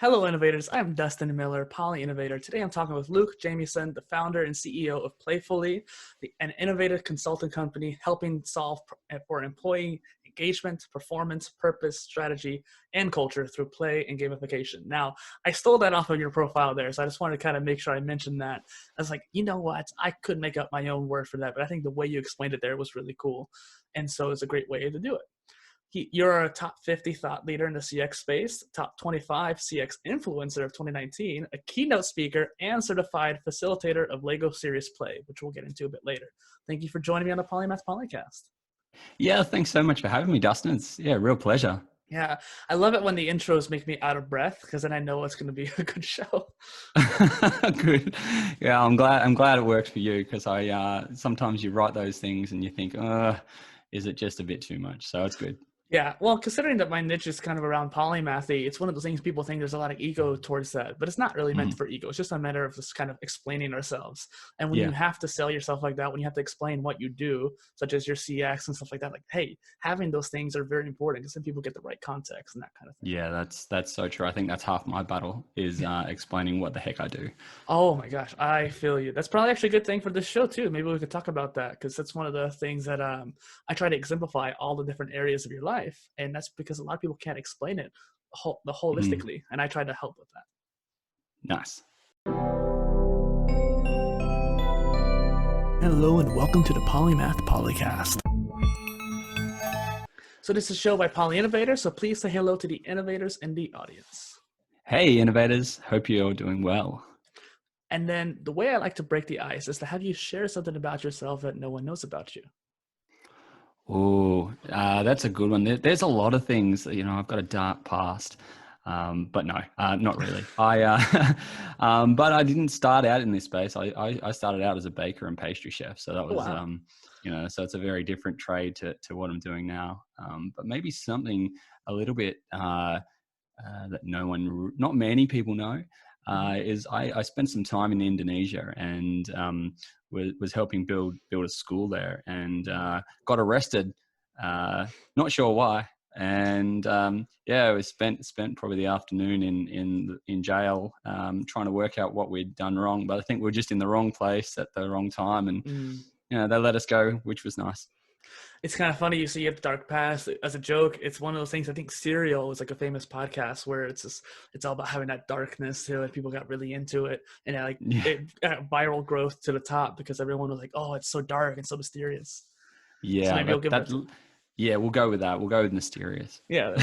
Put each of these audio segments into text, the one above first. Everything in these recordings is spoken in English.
Hello, innovators. I'm Dustin Miller, PolyInnovator. Today I'm talking with Luke Jamieson, the founder and CEO of PLAYFULLi, an innovative consulting company helping solve for employee engagement, performance, purpose, strategy, and culture through play and gamification. Now, I stole that off of your profile there, so I just wanted to kind of make sure I mentioned that. I was like, you know what? I could make up my own word for that, but I think the way you explained it there was really cool. And so it's a great way to do it. You're a top 50 thought leader in the CX space, top 25 CX influencer of 2019, a keynote speaker, and certified facilitator of Lego Serious Play, which we'll get into a bit later. Thank you for joining me on the Polymath podcast. Yeah, thanks so much for having me, Dustin. It's a real pleasure. Yeah, I love it when the intros make me out of breath because then I know it's going to be a good show. Good. Yeah, I'm glad it works for you because sometimes you write those things and you think, is it just a bit too much? So it's good. Yeah, well, considering that my niche is kind of around polymathy, it's one of those things people think there's a lot of ego towards that, but it's not really meant for ego. It's just a matter of just kind of explaining ourselves. And when you have to sell yourself like that, when you have to explain what you do, such as your CX and stuff like that, like, hey, having those things are very important because then people get the right context and that kind of thing. Yeah, that's so true. I think that's half my battle is explaining what the heck I do. Oh my gosh, I feel you. That's probably actually a good thing for this show too. Maybe we could talk about that because that's one of the things that I try to exemplify all the different areas of your life, and that's because a lot of people can't explain it holistically, and I try to help with that. Nice. Hello and welcome to the Polymath Polycast. So this is a show by PolyInnovator, so please say hello to the innovators in the audience. Hey, innovators. Hope you're doing well. And then the way I like to break the ice is to have you share something about yourself that no one knows about you. Oh, that's a good one. There's a lot of things, I've got a dark past, but no, not really. But I didn't start out in this space. I started out as a baker and pastry chef. So that was, so it's a very different trade to what I'm doing now. But maybe something a little bit that not many people know is I spent some time in Indonesia and was helping build a school there and got arrested. Not sure why. And we spent probably the afternoon in jail trying to work out what we'd done wrong. But I think we're just in the wrong place at the wrong time, and they let us go, which was nice. It's kind of funny you see the dark past as a joke. It's one of those things. I think Serial is like a famous podcast where it's all about having that darkness to it. People got really into it, and it viral growth to the top because everyone was like, "Oh, it's so dark and so mysterious." Yeah, so we'll go with that. We'll go with mysterious. Yeah.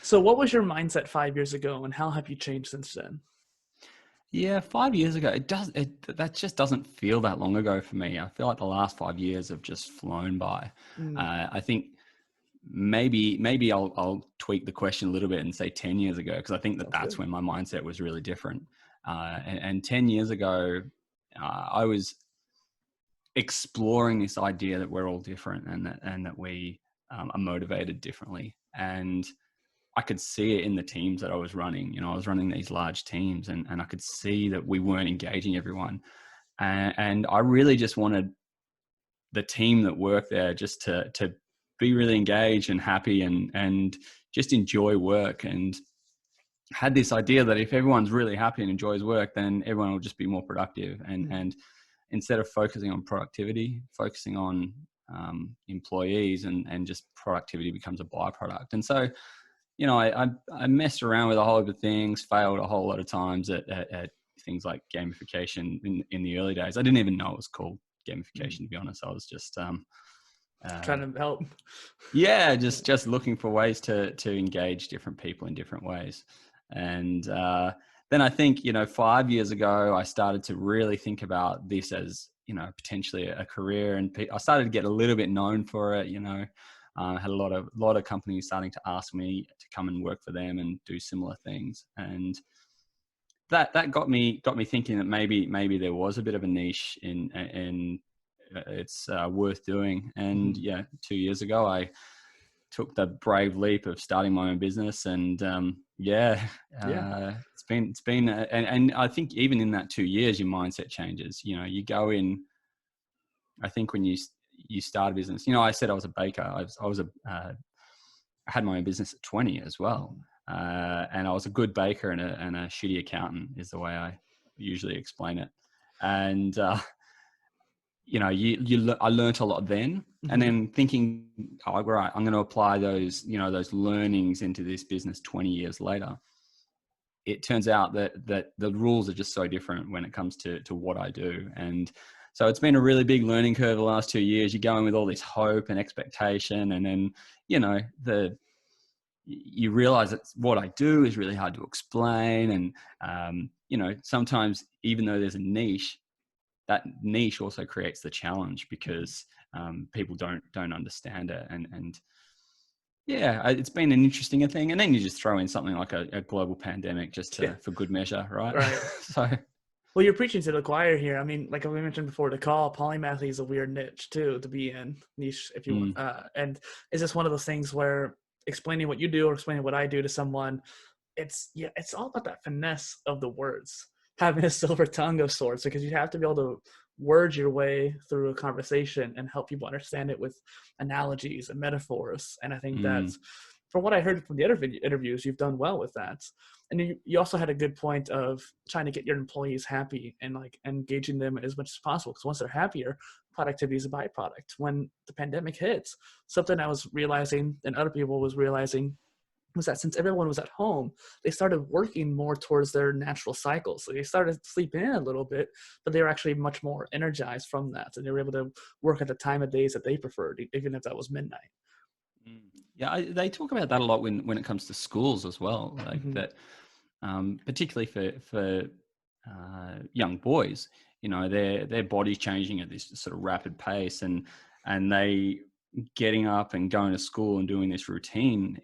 So, what was your mindset 5 years ago, and how have you changed since then? Yeah, 5 years ago, that just doesn't feel that long ago for me. I feel like the last 5 years have just flown by. I think maybe I'll tweak the question a little bit and say 10 years ago, because I think that's when my mindset was really different. And 10 years ago, I was exploring this idea that we're all different and that we are motivated differently. And I could see it in the teams that I was running. I was running these large teams and I could see that we weren't engaging everyone. And I really just wanted the team that worked there just to be really engaged and happy and just enjoy work, and had this idea that if everyone's really happy and enjoys work, then everyone will just be more productive. And instead of focusing on productivity, focusing on employees and just productivity becomes a byproduct. And so, I messed around with a whole heap of things, failed a whole lot of times at things like gamification in the early days. I didn't even know it was called gamification, to be honest. I was just trying to help. Yeah, just looking for ways to engage different people in different ways. And then I think, 5 years ago, I started to really think about this as, potentially a career, and I started to get a little bit known for it. I had a lot of companies starting to ask me to come and work for them and do similar things, and that got me thinking that maybe there was a bit of a niche in it's worth doing. And 2 years ago, I took the brave leap of starting my own business, and it's been and I think even in that 2 years, your mindset changes. You go in. I think when you start a business, I said I was a baker. I had my own business at 20 as well. and I was a good baker and a shitty accountant is the way I usually explain it. And I learned a lot then, and then thinking, oh, right, I'm going to apply those learnings into this business 20 years later. It turns out that the rules are just so different when it comes to what I do. And so it's been a really big learning curve the last 2 years. You're going with all this hope and expectation, and then, you realize that what I do is really hard to explain. And, sometimes even though there's a niche, that niche also creates the challenge because people don't understand it. And yeah, it's been an interesting thing. And then you just throw in something like a global pandemic just for good measure, right? Right. So, well, you're preaching to the choir here. I mean, like we mentioned before the call, Polymath is a weird niche too to be in, niche if you want. And is this one of those things where explaining what you do or explaining what I do to someone, it's all about that finesse of the words, having a silver tongue of sorts, because you have to be able to word your way through a conversation and help people understand it with analogies and metaphors. And I think that from what I heard from the other interviews, you've done well with that. And you also had a good point of trying to get your employees happy and like engaging them as much as possible, because once they're happier, productivity is a byproduct. When the pandemic hit, something I was realizing and other people was realizing was that since everyone was at home, they started working more towards their natural cycles. So they started sleeping in a little bit, but they were actually much more energized from that. And they were able to work at the time of days that they preferred, even if that was midnight. Yeah, they talk about that a lot when it comes to schools as well, like that, particularly for young boys. Their body's changing at this sort of rapid pace, and they getting up and going to school and doing this routine,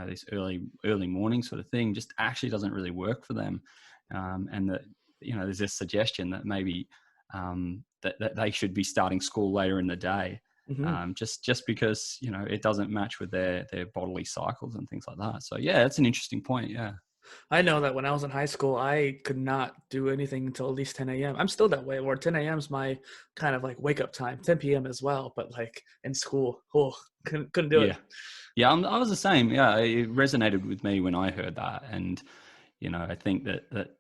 this early morning sort of thing just actually doesn't really work for them. And that, there's this suggestion that maybe that they should be starting school later in the day, just because, it doesn't match with their bodily cycles and things like that. So yeah, that's an interesting point. Yeah. I know that when I was in high school, I could not do anything until at least 10 a.m. I'm still that way, where 10 a.m. is my kind of like wake up time, 10 p.m. as well. But like in school, couldn't do it. Yeah, I was the same. Yeah, it resonated with me when I heard that. And, I think that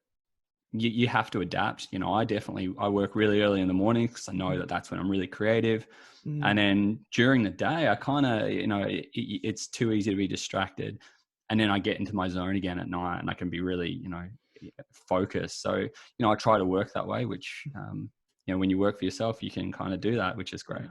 you have to adapt. I work really early in the morning because I know that that's when I'm really creative. And then during the day, I kind of, it's too easy to be distracted. And then I get into my zone again at night and I can be really, focused. So, I try to work that way, which, when you work for yourself, you can kind of do that, which is great.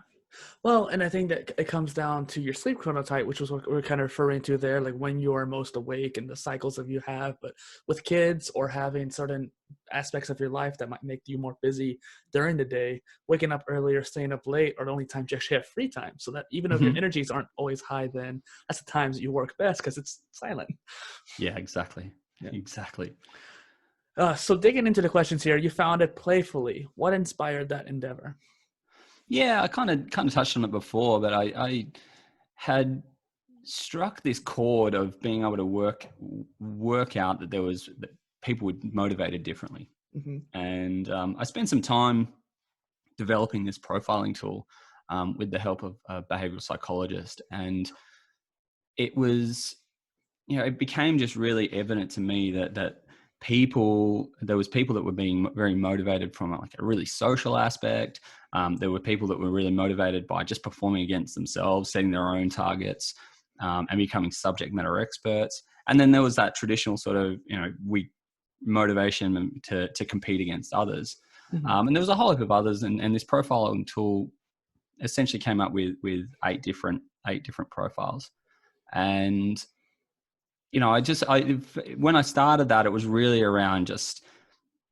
Well, and I think that it comes down to your sleep chronotype, which was what we're kind of referring to there, like when you are most awake and the cycles that you have. But with kids or having certain aspects of your life that might make you more busy during the day, waking up earlier, staying up late are the only times you actually have free time. So that even if your energies aren't always high, then that's the times that you work best because it's silent. Yeah, exactly. Yeah. Exactly. So digging into the questions here, you founded PLAYFULLi. What inspired that endeavor? Yeah, I kind of touched on it before, but I had struck this chord of being able to work out that that people were motivated differently. And I spent some time developing this profiling tool with the help of a behavioral psychologist. And it was, it became just really evident to me that there was people that were being very motivated from like a really social aspect. There were people that were really motivated by just performing against themselves, setting their own targets, and becoming subject matter experts. And then there was that traditional sort of, motivation to compete against others. And there was a whole heap of others. And this profiling tool essentially came up with 8 different profiles. And when I started that, it was really around just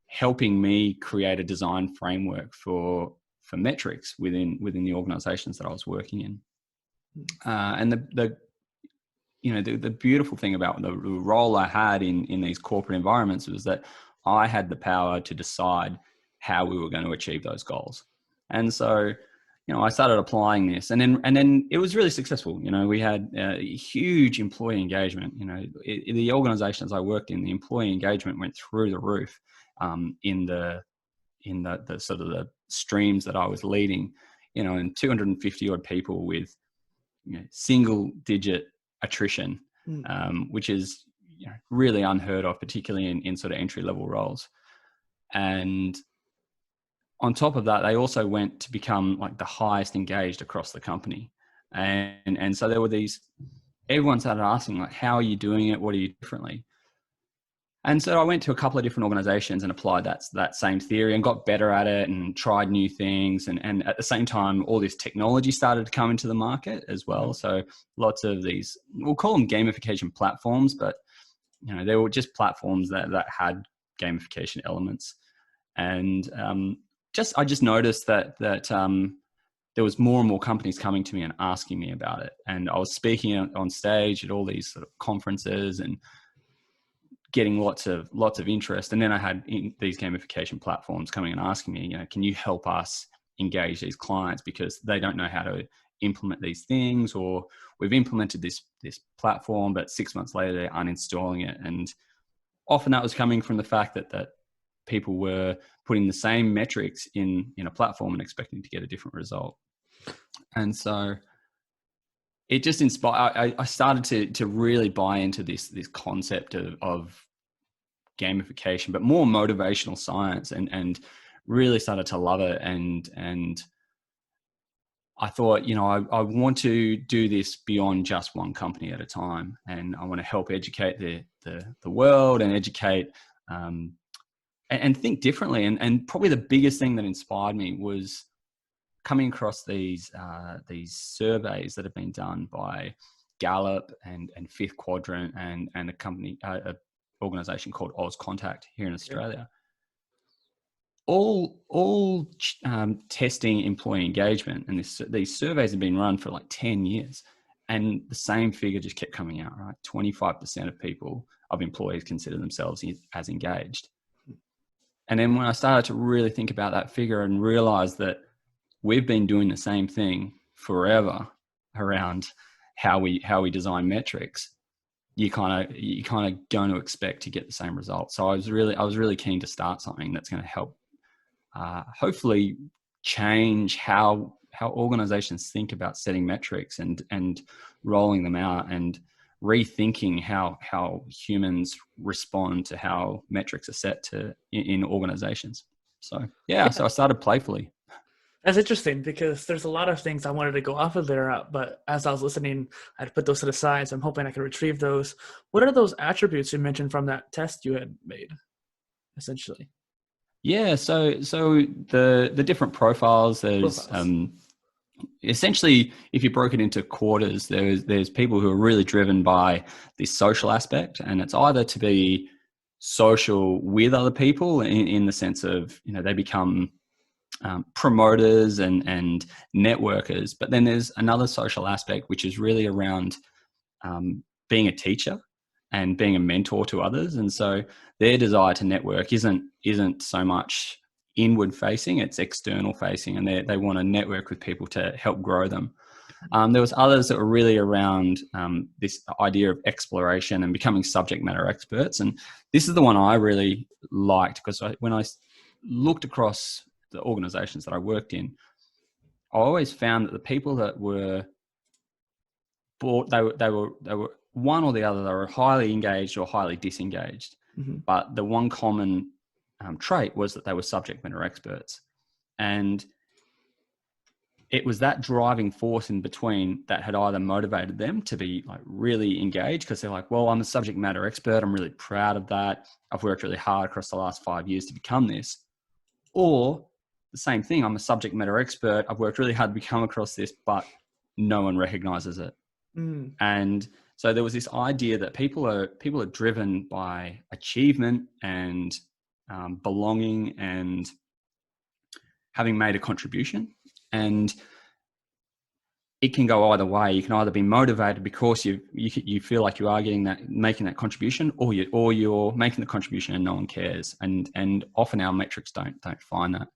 helping me create a design framework for metrics within the organizations that I was working in. And the beautiful thing about the role I had in these corporate environments was that I had the power to decide how we were going to achieve those goals. And so, I started applying this, and then it was really successful. We had huge employee engagement. In the organizations I worked in, the employee engagement went through the roof in the sort of the streams that I was leading. And 250 odd people with single digit attrition, which is really unheard of, particularly in sort of entry level roles. And on top of that, they also went to become like the highest engaged across the company. And so there were everyone started asking, like, how are you doing it? What are you differently? And so I went to a couple of different organizations and applied that same theory and got better at it and tried new things. And at the same time, all this technology started to come into the market as well. So lots of these, we'll call them gamification platforms, but they were just platforms that had gamification elements. And I just noticed that there was more and more companies coming to me and asking me about it. And I was speaking on stage at all these sort of conferences and getting lots of interest. And then I had these gamification platforms coming and asking me, can you help us engage these clients because they don't know how to implement these things, or we've implemented this platform, but 6 months later they're uninstalling it. And often that was coming from the fact that people were putting the same metrics in a platform and expecting to get a different result. And so it just inspired, I started to really buy into this concept of gamification, but more motivational science, and really started to love it. And I thought, I want to do this beyond just one company at a time. And I want to help educate the world and educate, and think differently. And probably the biggest thing that inspired me was coming across these surveys that have been done by Gallup and Fifth Quadrant and a company, a organization called AusContact here in Australia. All testing employee engagement, and these surveys have been run for like 10 years, and the same figure just kept coming out, right? 25% of employees consider themselves as engaged. And then when I started to really think about that figure and realize that we've been doing the same thing forever around how we design metrics, you kind of going to expect to get the same results. So I was really keen to start something that's going to help hopefully change how organizations think about setting metrics and rolling them out, and rethinking how humans respond to how metrics are set in organizations. So so I started PLAYFULLi. That's interesting because there's a lot of things I wanted to go off of there, but as I was listening, I'd put those to the side. So I'm hoping I can retrieve those. What are those attributes you mentioned from that test you had made, essentially? Yeah, so the different profiles, there's essentially, if you broke it into quarters, there's people who are really driven by this social aspect, and it's either to be social with other people in the sense of, they become promoters and networkers. But then there's another social aspect, which is really around being a teacher and being a mentor to others. And so their desire to network isn't so much inward facing, it's external facing, and they want to network with people to help grow them. There was others that were really around this idea of exploration and becoming subject matter experts. And this is the one I really liked, because when I looked across the organizations that I worked in, I always found that the people that were they were one or the other. They were highly engaged or highly disengaged. Mm-hmm. But the one common trait was that they were subject matter experts. And it was that driving force in between that had either motivated them to be like really engaged, because they're like, well, I'm a subject matter expert. I'm really proud of that. I've worked really hard across the last 5 years to become this. Or the same thing, I'm a subject matter expert. I've worked really hard to become across this, but no one recognizes it. Mm. And so there was this idea that people are driven by achievement and belonging and having made a contribution. And it can go either way. You can either be motivated because you feel like you are making that contribution, or you're making the contribution and no one cares. And often our metrics don't find that.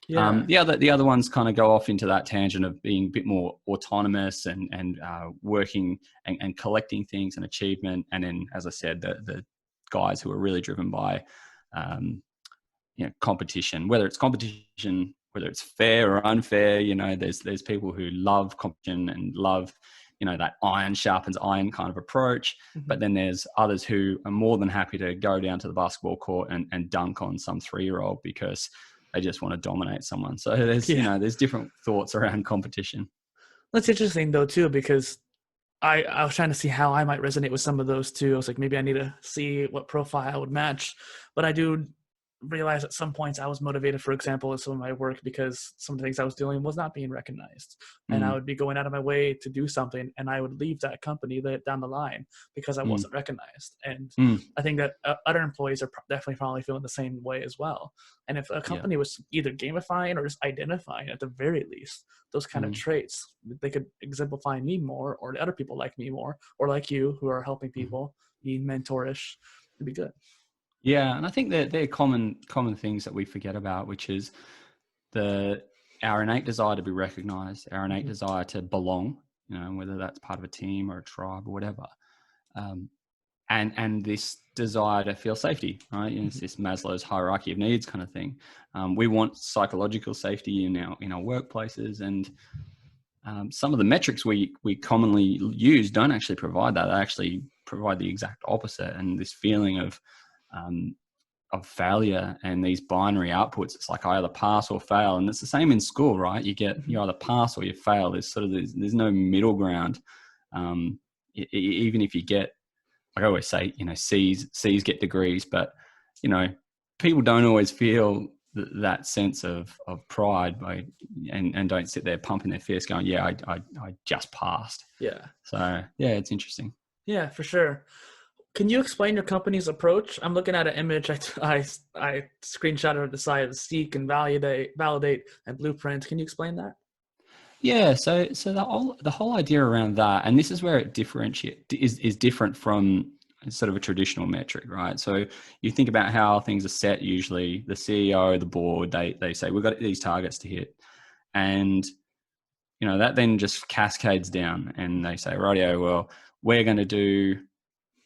Yeah. The other ones kind of go off into that tangent of being a bit more autonomous and working and collecting things and achievement. And then, as I said, the guys who are really driven by competition, whether it's fair or unfair. There's people who love competition and love that iron sharpens iron kind of approach. Mm-hmm. But then there's others who are more than happy to go down to the basketball court and dunk on some 3-year-old because they just want to dominate someone. So there's, there's different thoughts around competition. That's interesting though too, because I was trying to see how I might resonate with some of those too. I was like, maybe I need to see what profile would match. But I do realize at some points I was motivated, for example, in some of my work because some of the things I was doing was not being recognized. And I would be going out of my way to do something and I would leave that company down the line because I wasn't recognized. And I think that other employees are definitely probably feeling the same way as well. And if a company was either gamifying or just identifying at the very least those kind of traits, they could exemplify me more, or the other people like me more, or like you who are helping people, being mentorish, it'd be good. Yeah, and I think that they're common things that we forget about, which is our innate desire to be recognized, our innate desire to belong, whether that's part of a team or a tribe or whatever, and this desire to feel safety, right? It's this Maslow's hierarchy of needs kind of thing. We want psychological safety in our workplaces, and some of the metrics we commonly use don't actually provide that. They actually provide the exact opposite, and this feeling of failure and these binary outputs. It's like I either pass or fail, and it's the same in school, right? You either pass or you fail. There's there's no middle ground. Even if you get, like I always say, C's get degrees, but people don't always feel that sense of pride and don't sit there pumping their fist going, yeah, I just passed. Yeah. So yeah, it's interesting. Yeah, for sure. Can you explain your company's approach? I'm looking at an image I screenshotted of the side of seek and validate and blueprint. Can you explain that? Yeah, so the whole idea around that, and this is where it is different from sort of a traditional metric, right? So you think about how things are set. Usually, the CEO, the board, they say we've got these targets to hit, and that then just cascades down, and they say, rightio, well, we're going to do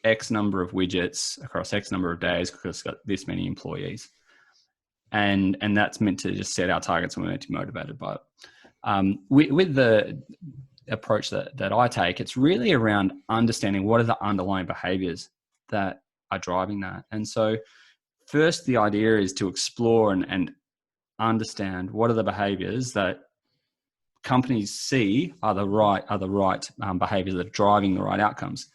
X number of widgets across X number of days because it's got this many employees. And that's meant to just set our targets and we're meant to be motivated by it. With the approach that I take, it's really around understanding what are the underlying behaviors that are driving that. And so first, the idea is to explore and understand what are the behaviors that companies see are the right behaviors that are driving the right outcomes.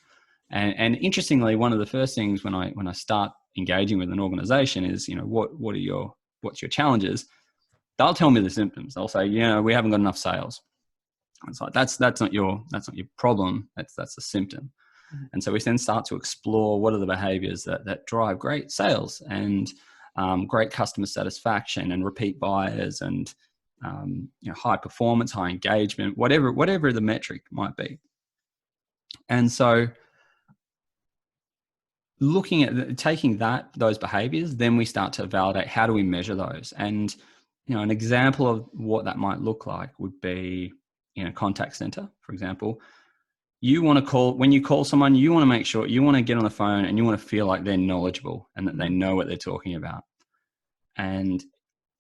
And interestingly, one of the first things when I start engaging with an organization is, what's your challenges? They'll tell me the symptoms. They'll say, we haven't got enough sales. It's like that's not your problem. That's a symptom. And so we then start to explore what are the behaviors that drive great sales and great customer satisfaction and repeat buyers and high performance, high engagement, whatever the metric might be. And so looking at taking those behaviors, then we start to validate how do we measure those. And an example of what that might look like would be in a contact center, for example. When you call someone, you want to make sure you want to get on the phone and you want to feel like they're knowledgeable and that they know what they're talking about. And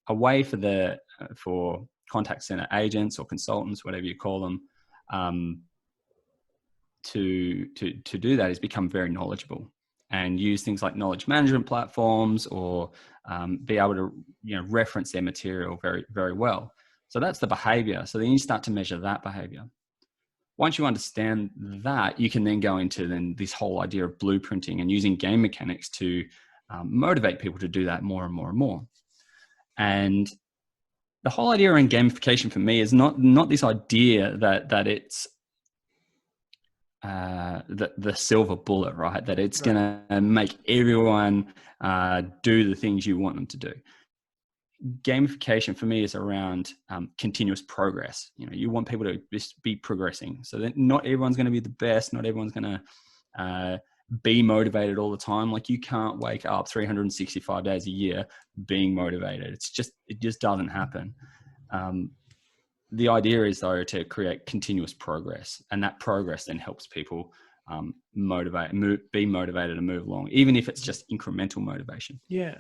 a way for contact center agents or consultants, whatever you call them, to do that is become very knowledgeable and use things like knowledge management platforms or be able to reference their material very, very well. So that's the behavior. So then you start to measure that behavior. Once you understand that, you can then go into this whole idea of blueprinting and using game mechanics to motivate people to do that more and more and more. And the whole idea around gamification for me is not this idea that it's the silver bullet, right? That it's going to make everyone do the things you want them to do. Gamification for me is around continuous progress. You want people to just be progressing. So that not everyone's going to be the best. Not everyone's going to be motivated all the time. Like you can't wake up 365 days a year being motivated. It just doesn't happen. The idea is though to create continuous progress, and that progress then helps people be motivated and move along, even if it's just incremental motivation. Yeah.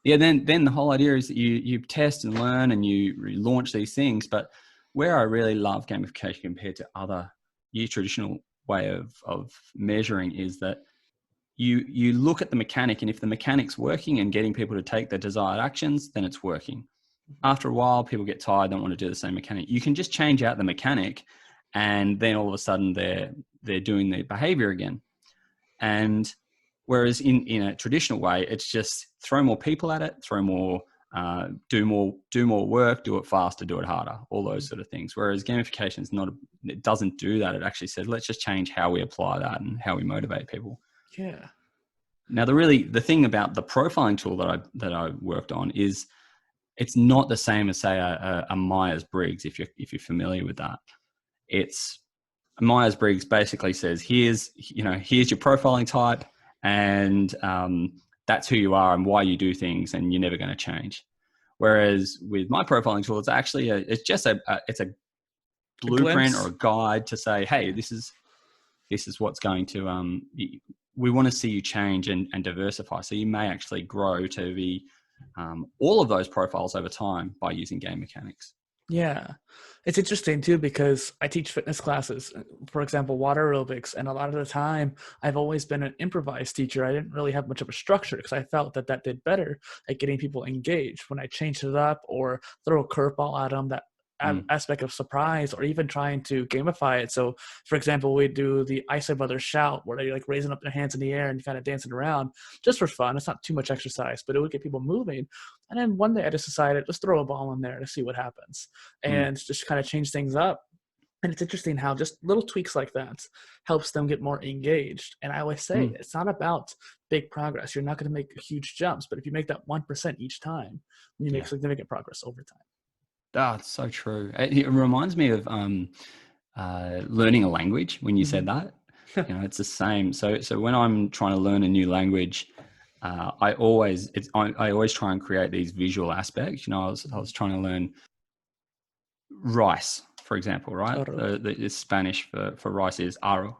Then the whole idea is that you test and learn and you launch these things. But where I really love gamification compared to other your traditional way of measuring is that you look at the mechanic, and if the mechanic's working and getting people to take the desired actions, then it's working. After a while, people get tired, don't want to do the same mechanic. You can just change out the mechanic, and then all of a sudden they're doing the behavior again. And whereas in a traditional way, it's just throw more people at it, throw more, do more work, do it faster, do it harder, all those sort of things. Whereas gamification is it doesn't do that. It actually says, let's just change how we apply that and how we motivate people. Yeah. Now, the thing about the profiling tool that I worked on is it's not the same as, say, a Myers-Briggs, if you're familiar with that. It's Myers-Briggs basically says, here's your profiling type, and that's who you are and why you do things, and you're never going to change. Whereas with my profiling tool, it's actually it's just a blueprint or a guide to say, hey, this is what's going to we want to see you change and diversify. So you may actually grow to be all of those profiles over time by using game mechanics. Yeah. It's interesting too, because I teach fitness classes, for example, water aerobics. And a lot of the time I've always been an improvised teacher. I didn't really have much of a structure because I felt that did better at getting people engaged. When I changed it up or throw a curveball at them, that aspect of surprise, or even trying to gamify it. So for example, we do the I Say Brother shout, where they're like raising up their hands in the air and kind of dancing around just for fun. It's not too much exercise, but it would get people moving. And then one day I just decided, let's throw a ball in there to see what happens, and just kind of change things up. And it's interesting how just little tweaks like that helps them get more engaged. And I always say, it's not about big progress. You're not going to make huge jumps, but if you make that 1% each time, you make significant progress over time. Oh, it's so true. It reminds me of learning a language when you said that. It's the same. So when I'm trying to learn a new language, I always try and create these visual aspects. I was trying to learn rice, for example, right? The Spanish for rice is arroz.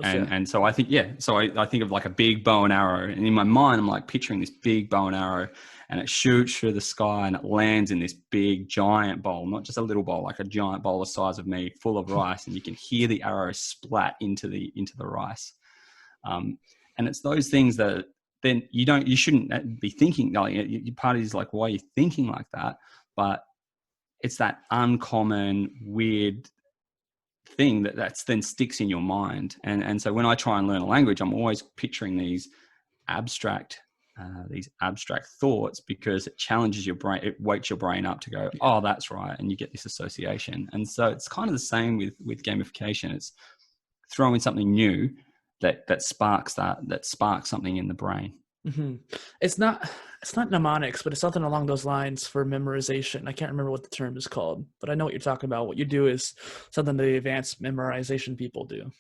And so I think, I think of like a big bow and arrow, and in my mind, I'm like picturing this big bow and arrow, and it shoots through the sky and it lands in this big giant bowl, not just a little bowl, like a giant bowl the size of me, full of rice. And you can hear the arrow splat into the rice. And it's those things that then you shouldn't be thinking, like, your part is like, why are you thinking like that? But it's that uncommon, weird thing that then sticks in your mind. And so when I try and learn a language, I'm always picturing these abstract thoughts, because it challenges your brain, it wakes your brain up to go, oh, that's right, and you get this association. And so it's kind of the same with gamification. It's throwing something new that sparks something in the brain. It's not mnemonics, but it's something along those lines for memorization. I can't remember what the term is called, but I know what you're talking about. What you do is something the advanced memorization people do.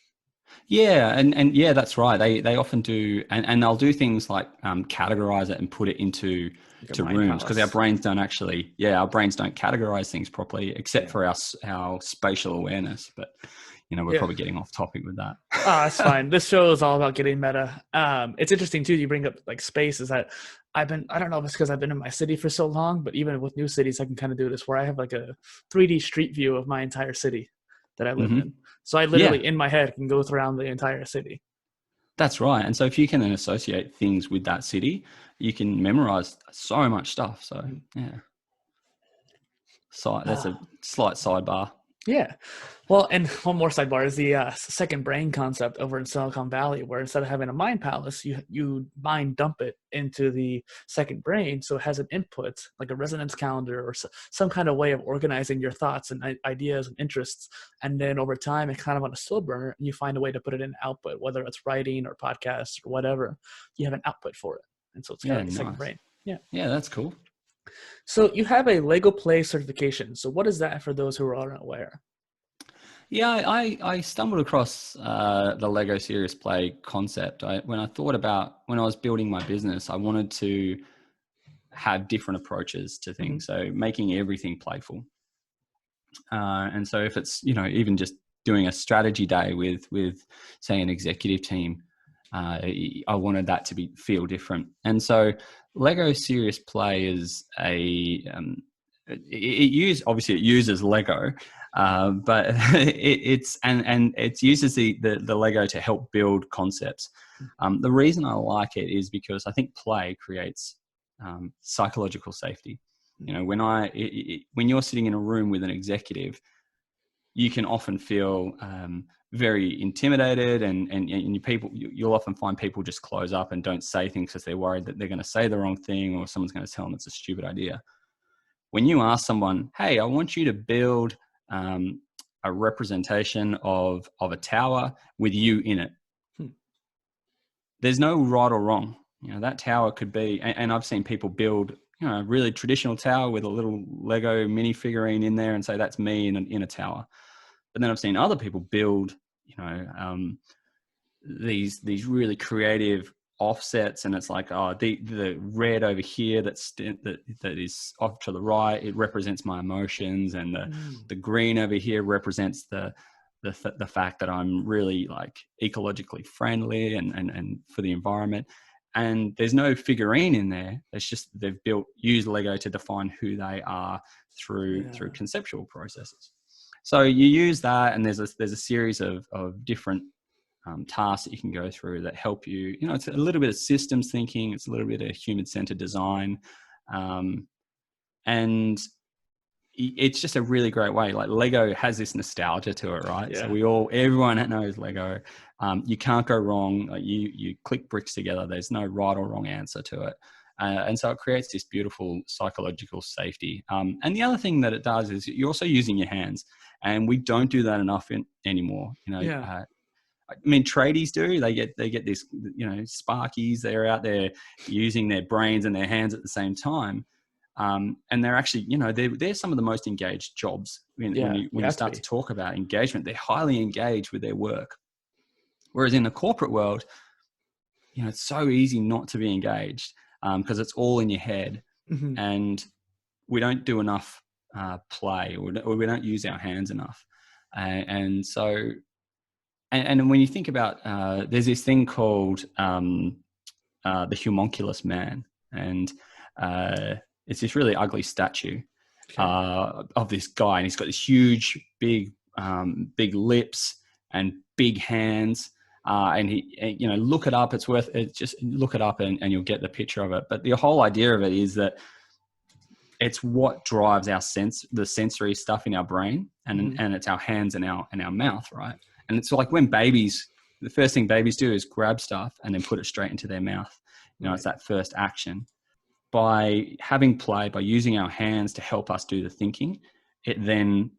Yeah, and yeah, that's right. They often do, and they'll do things like categorize it and put it into rooms, because our brains don't categorize things properly, except for our spatial awareness. But we're probably getting off topic with that. It's fine. This show is all about getting meta. It's interesting too. You bring up like spaces that I don't know if it's because I've been in my city for so long, but even with new cities, I can kind of do this where I have like a 3D street view of my entire city that I live in. So I literally in my head can go around the entire city. That's right. And so if you can then associate things with that city, you can memorize so much stuff. So that's a slight sidebar. Yeah. Well, and one more sidebar is the second brain concept over in Silicon Valley, where instead of having a mind palace, you mind dump it into the second brain. So it has an input, like a resonance calendar or some kind of way of organizing your thoughts and ideas and interests. And then over time, it's kind of on a slow burner, and you find a way to put it in output, whether it's writing or podcasts or whatever. You have an output for it. And so it's kind of like the second brain. Yeah. Yeah, that's cool. So you have a Lego Play certification. So what is that for those who are unaware? Yeah, I stumbled across the Lego Serious Play concept. When I was building my business, I wanted to have different approaches to things. So making everything playful. And so if it's, even just doing a strategy day with say an executive team, I wanted that to feel different. And so Lego Serious Play is it uses Lego, But it's uses the Lego to help build concepts. The reason I like it is because I think play creates psychological safety. You know, when you're sitting in a room with an executive, you can often feel very intimidated, and you'll often find people just close up and don't say things because they're worried that they're going to say the wrong thing or someone's going to tell them it's a stupid idea. When you ask someone, hey, I want you to build a representation of a tower with you in it, there's no right or wrong. You know, that tower could be, and I've seen people build, you know, a really traditional tower with a little Lego mini figurine in there and say that's me in a tower. But then I've seen other people build, you know, these really creative offsets, and it's like, oh, the red over here that is off to the right, it represents my emotions, and the green over here represents the fact that I'm really like ecologically friendly and for the environment. And there's no figurine in there. It's just they've used Lego to define who they are through conceptual processes. So you use that, and there's a series of different tasks that you can go through that help you. You know, it's a little bit of systems thinking. It's a little bit of human-centered design, and it's just a really great way. Like Lego has this nostalgia to it, right? Yeah. So everyone knows Lego. You can't go wrong. Like you click bricks together. There's no right or wrong answer to it. And so it creates this beautiful psychological safety. And the other thing that it does is you're also using your hands, and we don't do that enough anymore. You know, I mean, tradies do. They get this, you know, Sparkies. They're out there using their brains and their hands at the same time. And they're actually, you know, they're some of the most engaged jobs. When you start to talk about engagement, they're highly engaged with their work. Whereas in the corporate world, you know, it's so easy not to be engaged because it's all in your head, and we don't do enough play, or we don't use our hands enough. And so, and when you think about, there's this thing called the homunculus man, and it's this really ugly statue of this guy, and he's got this huge, big lips and big hands. And you know, look it up. It's worth it. Just look it up, and you'll get the picture of it. But the whole idea of it is that it's what drives the sensory stuff in our brain, and it's our hands and our mouth, right? And it's like when the first thing babies do is grab stuff and then put it straight into their mouth. You know, it's that first action. By having play, by using our hands to help us do the thinking, it then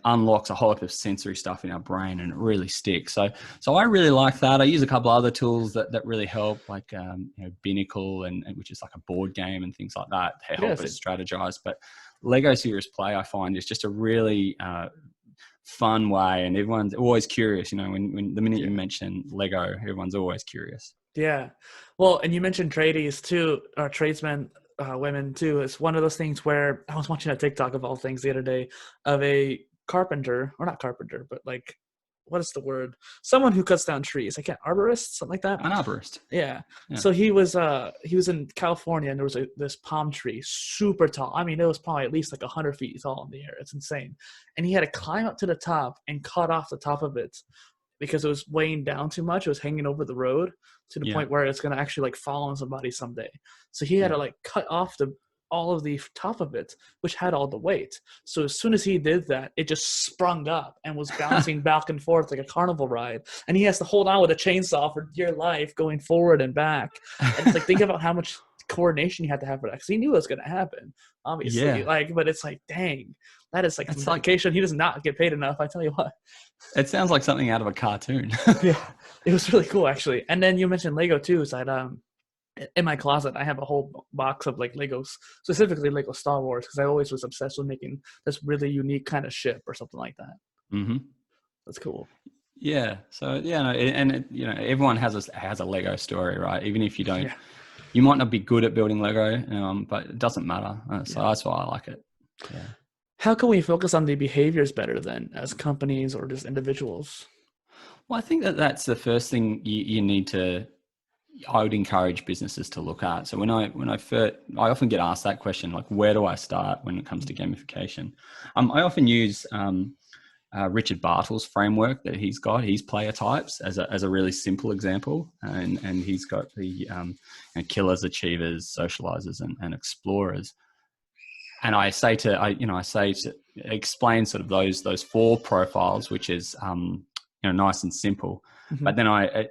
unlocks a whole lot of sensory stuff in our brain, and it really sticks. So I really like that. I use a couple other tools that really help, like you know, Binnacle, and which is like a board game and things like that to help us strategize. But Lego Serious Play, I find, is just a really fun way, and everyone's always curious. You know, when the minute you mention Lego, everyone's always curious. Yeah. Well, and you mentioned tradies too, or tradesmen, women too. It's one of those things where I was watching a TikTok of all things the other day of a carpenter, or not carpenter, but like, what is the word? Someone who cuts down trees. I can't, arborist, something like that. An arborist. Yeah. So he was in California, and there was this palm tree, super tall. I mean, it was probably at least like 100 feet tall in the air. It's insane. And he had to climb up to the top and cut off the top of it, because it was weighing down too much. It was hanging over the road to the point where it's going to actually like fall on somebody someday. So he had to like cut off all of the top of it, which had all the weight. So as soon as he did that, it just sprung up and was bouncing back and forth like a carnival ride. And he has to hold on with a chainsaw for dear life going forward and back. And it's like, think about how much coordination you had to have for that, because he knew it was going to happen, obviously. But it's like, dang, that is like dedication. He does not get paid enough, I tell you what. It sounds like something out of a cartoon. Yeah, it was really cool, actually. And then you mentioned Lego too. So in my closet, I have a whole box of like Legos, specifically Lego Star Wars, because I always was obsessed with making this really unique kind of ship or something like that. That's cool. Yeah. So you know, everyone has a Lego story, right? Even if you don't, you might not be good at building Lego, but it doesn't matter. So that's why I like it. Yeah. How can we focus on the behaviors better then, as companies or just individuals? Well, I think that's the first thing you need to. I would encourage businesses to look at. So when I often get asked that question, like, where do I start when it comes to gamification? I often use Richard Bartle's framework that he's got, his player types, as a really simple example. And he's got the killers, achievers, socializers, and explorers. And I say to explain sort of those 4 profiles, which is nice and simple. Mm-hmm. But then I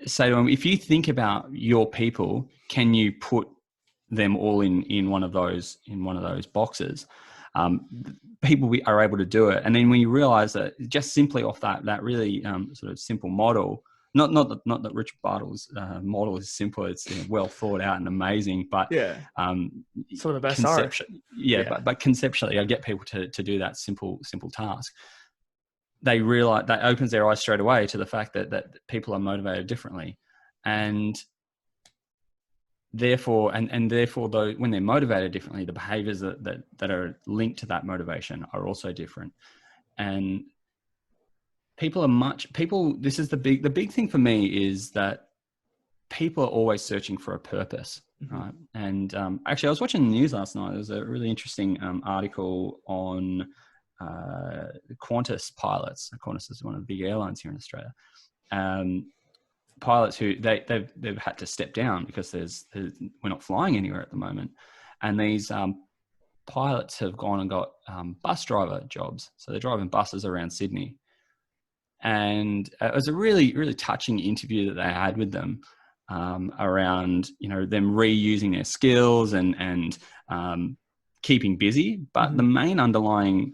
say to them, if you think about your people, can you put them all in one of those boxes? People are able to do it, and then when you realize that just simply off that really sort of simple model, not that Richard Bartle's model is simple, it's well thought out and amazing, but some of the best are. But conceptually, I get people to do that simple task. They realize that opens their eyes straight away to the fact that people are motivated differently, and therefore, though, when they're motivated differently, the behaviors that are linked to that motivation are also different. And this is the big thing for me, is that people are always searching for a purpose, right? And actually, I was watching the news last night. There was a really interesting article on Qantas pilots. Qantas is one of the big airlines here in Australia. Pilots who they've had to step down because we're not flying anywhere at the moment, and these pilots have gone and got bus driver jobs. So they're driving buses around Sydney, and it was a really, really touching interview that they had with them around them reusing their skills and keeping busy. But the main underlying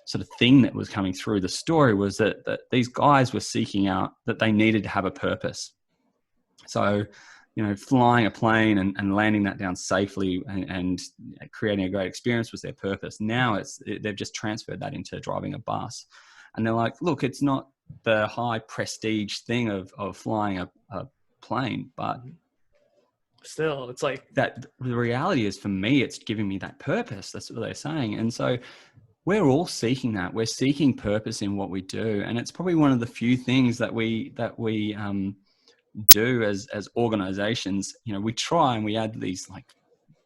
sort of thing that was coming through the story was that these guys were seeking out that they needed to have a purpose. So, flying a plane and landing that down safely and creating a great experience was their purpose. Now they've just transferred that into driving a bus. And they're like, look, it's not the high prestige thing of flying a plane, but still, it's like that the reality is, for me, it's giving me that purpose. That's what they're saying. And so we're all seeking that. We're seeking purpose in what we do. And it's probably one of the few things that we do as organizations. We try and we add these like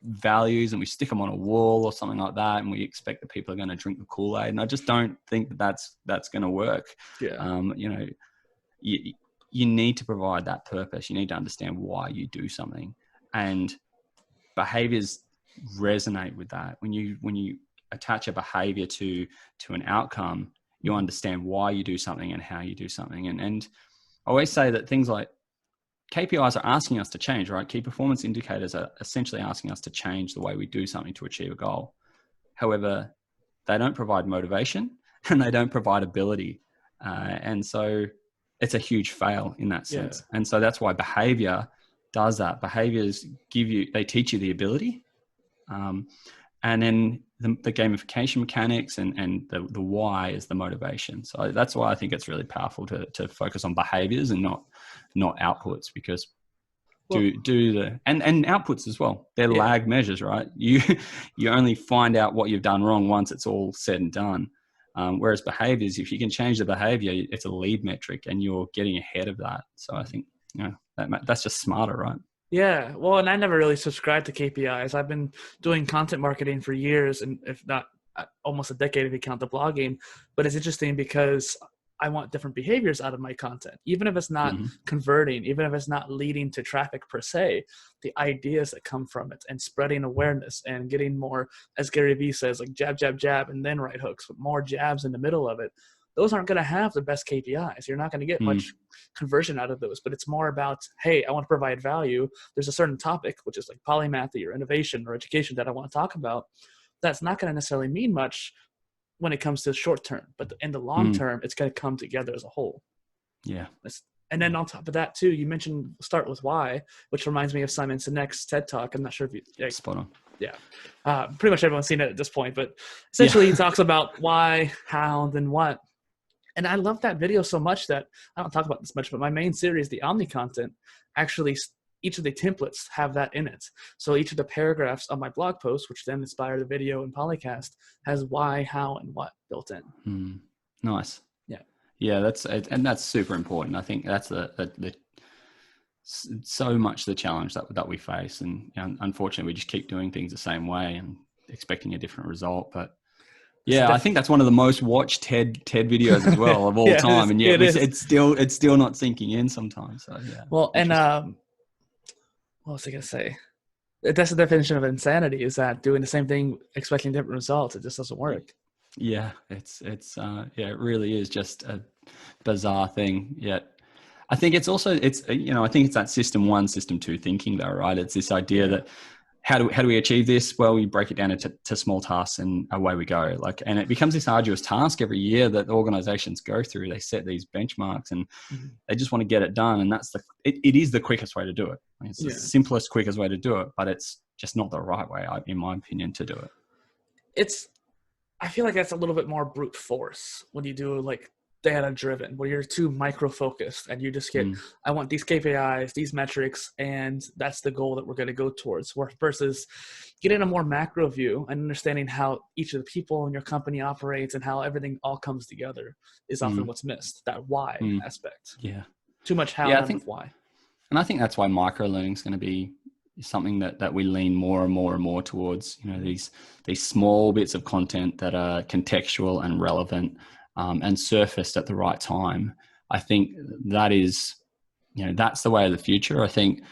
values and we stick them on a wall or something like that, and we expect that people are going to drink the Kool-Aid. And I just don't think that's going to work. You need to provide that purpose. You need to understand why you do something, and behaviors resonate with that. When you attach a behavior to an outcome, you understand why you do something and how you do something. And I always say that things like KPIs are asking us to change, right? Key performance indicators are essentially asking us to change the way we do something to achieve a goal. However, they don't provide motivation and they don't provide ability. And so it's a huge fail in that sense. And so that's why behavior does that. Behaviors they teach you the ability. And then the gamification mechanics and the why is the motivation. So that's why I think it's really powerful to focus on behaviors and not outputs, because and outputs as well. They're lag measures, right? You only find out what you've done wrong once it's all said and done. Whereas behaviors, if you can change the behavior, it's a lead metric and you're getting ahead of that. So I think, that's just smarter, right? Yeah, well, and I never really subscribed to KPIs. I've been doing content marketing for years, and if not almost a decade if you count the blogging. But it's interesting because I want different behaviors out of my content, even if it's not converting, even if it's not leading to traffic per se. The ideas that come from it and spreading awareness and getting more, as Gary Vee says, like jab, jab, jab, and then right hooks with more jabs in the middle of it. Those aren't going to have the best KPIs. You're not going to get much conversion out of those, but it's more about, hey, I want to provide value. There's a certain topic, which is like polymath or innovation or education that I want to talk about. That's not going to necessarily mean much when it comes to short term, but in the long term, it's going to come together as a whole. Yeah. And then on top of that too, you mentioned start with why, which reminds me of Simon Sinek's TED Talk. I'm not sure if you spot on. Yeah. Pretty much everyone's seen it at this point, but essentially he talks about why, how, then what. And I love that video so much that I don't talk about this much, but my main series, the Omni content, actually each of the templates have that in it. So each of the paragraphs of my blog post, which then inspire the video and Polycast, has why, how, and what built in. Nice. Yeah, that's super important. I think that's the so much the challenge that we face, and unfortunately we just keep doing things the same way and expecting a different result. But Yeah, I think that's one of the most watched TED videos as well of all Yeah, time, and yet it is. it's still not sinking in sometimes. So yeah, Well, and interesting. what was I gonna say? That's the definition of insanity: is that doing the same thing, expecting different results. It just doesn't work. Yeah, it's yeah, it really is just a bizarre thing. Yet I think it's also I think it's that system 1, system 2 thinking though, right? It's this idea Yeah. that how do we achieve this? Well, we break it down to small tasks and away we go. Like, and it becomes this arduous task every year that organizations go through. They set these benchmarks and Mhm. they just want to get it done. And it is the quickest way to do it. I mean, it's the Yeah. simplest, quickest way to do it, but it's just not the right way, in my opinion, to do it. It's I feel like that's a little bit more brute force when you do like data driven, where you're too micro focused and you just get, Mm, I want these KPIs, these metrics, and that's the goal that we're going to go towards. Versus getting a more macro view and understanding how each of the people in your company operates and how everything all comes together is often mm, what's missed. That why mm. aspect. Yeah. Too much how, Yeah, I not think enough why. And I think that's why micro learning is going to be something that we lean more and more and more towards. These small bits of content that are contextual and relevant, and surfaced at the right time. I think that is, that's the way of the future. I think,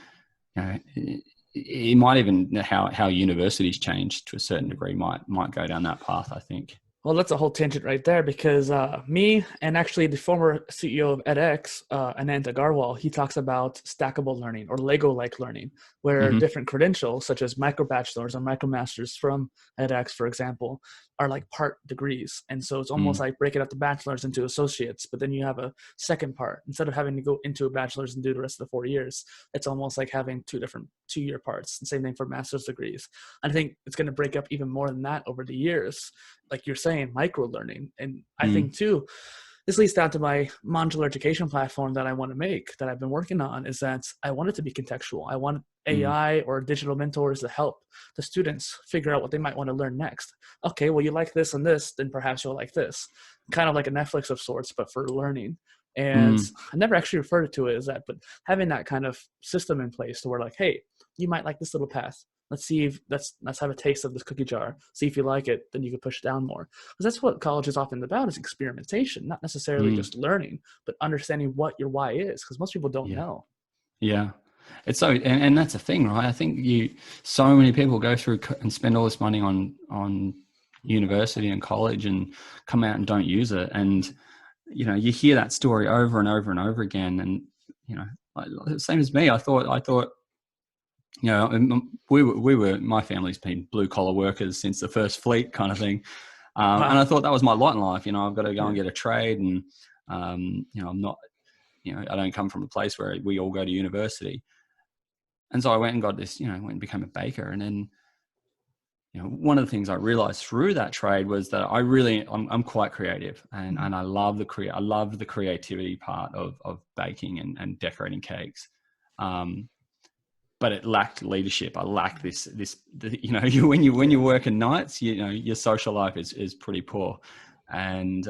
it might even how universities change to a certain degree might go down that path. I think. Well, that's a whole tangent right there because me and actually the former CEO of edX, Ananta Garwal, he talks about stackable learning or Lego-like learning, where Mm-hmm. different credentials such as micro bachelors or micromasters from edX, for example, are like part degrees. And so it's almost Mm, like breaking up the bachelors into associates, but then you have a second part. Instead of having to go into a bachelor's and do the rest of the 4 years, it's almost like having two different 2-year parts. And same thing for master's degrees. I think it's going to break up even more than that over the years, like you're saying, micro learning. And I mm, think too, this leads down to my modular education platform that I want to make, that I've been working on, is that I want it to be contextual. I want mm, AI or digital mentors to help the students figure out what they might want to learn next. Okay, well, you like this and this, then perhaps you'll like this. Kind of like a Netflix of sorts, but for learning. And mm, I never actually referred to it as that, but having that kind of system in place to where like, hey, you might like this little path. Let's see if let's have a taste of this cookie jar. See if you like it, then you can push it down more. Because that's what college is often about, is experimentation, not necessarily mm. just learning, but understanding what your why is. Because most people don't Yeah. know. Yeah. It's so, and that's a thing, right? I think so many people go through and spend all this money on university and college and come out and don't use it. And, you hear that story over and over and over again. And, same as me, I thought, my family's been blue collar workers since the first fleet kind of thing. And Wow. I thought that was my lot in life. I've got to go and Yeah. get a trade, and, I'm not, I don't come from a place where we all go to university. And so I went and got this, went and became a baker. And then, one of the things I realized through that trade was that I'm quite creative, and Mhm. I love I love the creativity part of baking and decorating cakes. But it lacked leadership. I lacked when you Yeah. work in nights, your social life is pretty poor. And,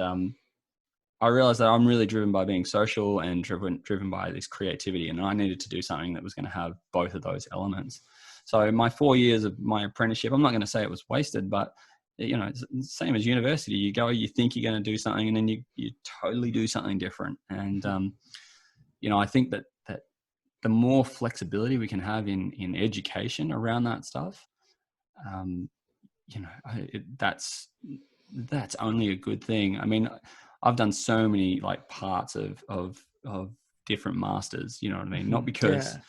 I realized that I'm really driven by being social and driven by this creativity, and I needed to do something that was going to have both of those elements. So my 4 years of my apprenticeship, I'm not going to say it was wasted, but it's the same as university. You go, you think you're going to do something, and then you totally do something different. And I think that the more flexibility we can have in education around that stuff, um, that's only a good thing. I mean, I've done so many like parts of different masters, you know what I mean? Not Mhm. because Yeah.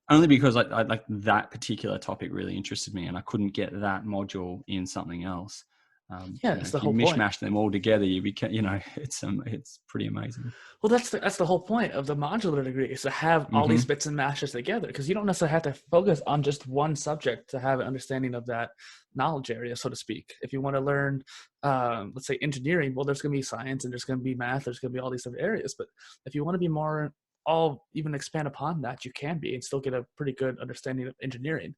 only because I like that particular topic really interested me, and I couldn't get that module in something else. Yeah. That's the If you whole point. mishmash them all together, it's pretty amazing. Well, that's the whole point of the modular degree, is to have all Mm-hmm. these bits and mashes together, because you don't necessarily have to focus on just one subject to have an understanding of that knowledge area, so to speak. If you want to learn, let's say engineering, well, there's going to be science and there's going to be math, there's going to be all these different areas. But if you want to be more, all even expand upon that, you can be and still get a pretty good understanding of engineering.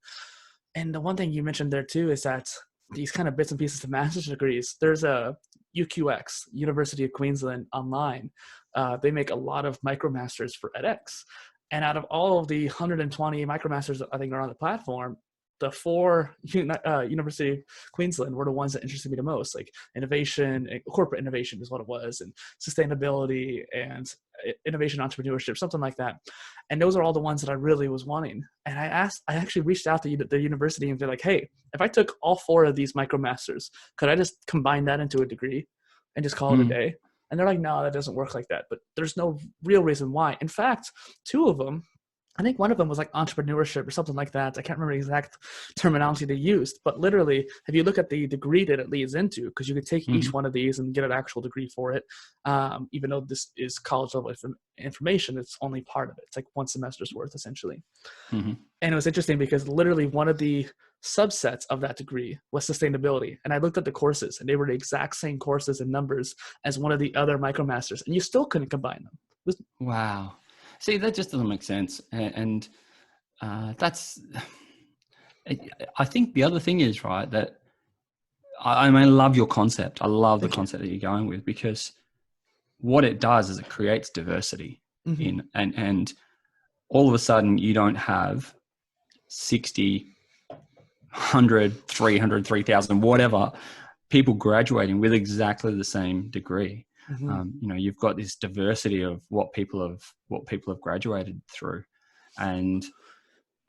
And the one thing you mentioned there too is that these kind of bits and pieces of master's degrees, there's a UQX, University of Queensland Online. They make a lot of Micromasters for edX. And out of all of the 120 Micromasters I think are on the platform, the four University of Queensland were the ones that interested me the most, like innovation, corporate innovation is what it was, and sustainability and innovation entrepreneurship, something like that. And those are all the ones that I really was wanting. And I actually reached out to the university and they're like, hey, if I took all four of these Micromasters, could I just combine that into a degree and just call it a day? And they're like, no, that doesn't work like that. But there's no real reason why. In fact, two of them, I think one of them was like entrepreneurship or something like that. I can't remember the exact terminology they used, but literally, if you look at the degree that it leads into, because you could take each one of these and get an actual degree for it, even though this is college level information, it's only part of it. It's like one semester's worth, essentially. And it was interesting because literally one of the subsets of that degree was sustainability. And I looked at the courses and they were the exact same courses and numbers as one of the other Micromasters, and you still couldn't combine them. Wow. See, that just doesn't make sense. And that's, I think the other thing is, right, that I love your concept. I love the concept that you're going with, because what it does is it creates diversity and all of a sudden you don't have 60, 100, 300, 3,000, whatever people graduating with exactly the same degree. You've got this diversity of what people have graduated through, and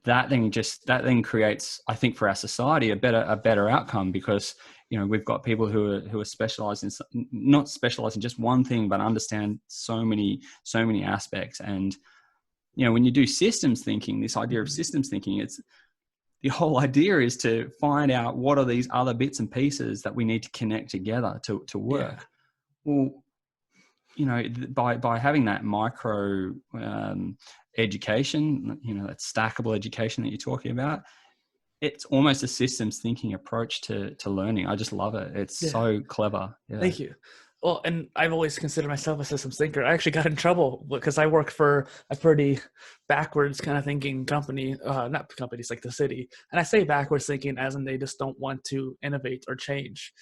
that then creates, I think, for our society a better outcome, because we've got people who are specialized in, not specialized in just one thing, but understand so many aspects. And when you do systems thinking, this idea of systems thinking, it's the whole idea is to find out what are these other bits and pieces that we need to connect together to work. Well, by having that micro education, that stackable education that you're talking about, it's almost a systems thinking approach to learning. I just love it. It's so clever. Yeah. Thank you. Well, and I've always considered myself a systems thinker. I actually got in trouble because I work for a pretty backwards kind of thinking company, not companies, like the city. And I say backwards thinking as in they just don't want to innovate or change.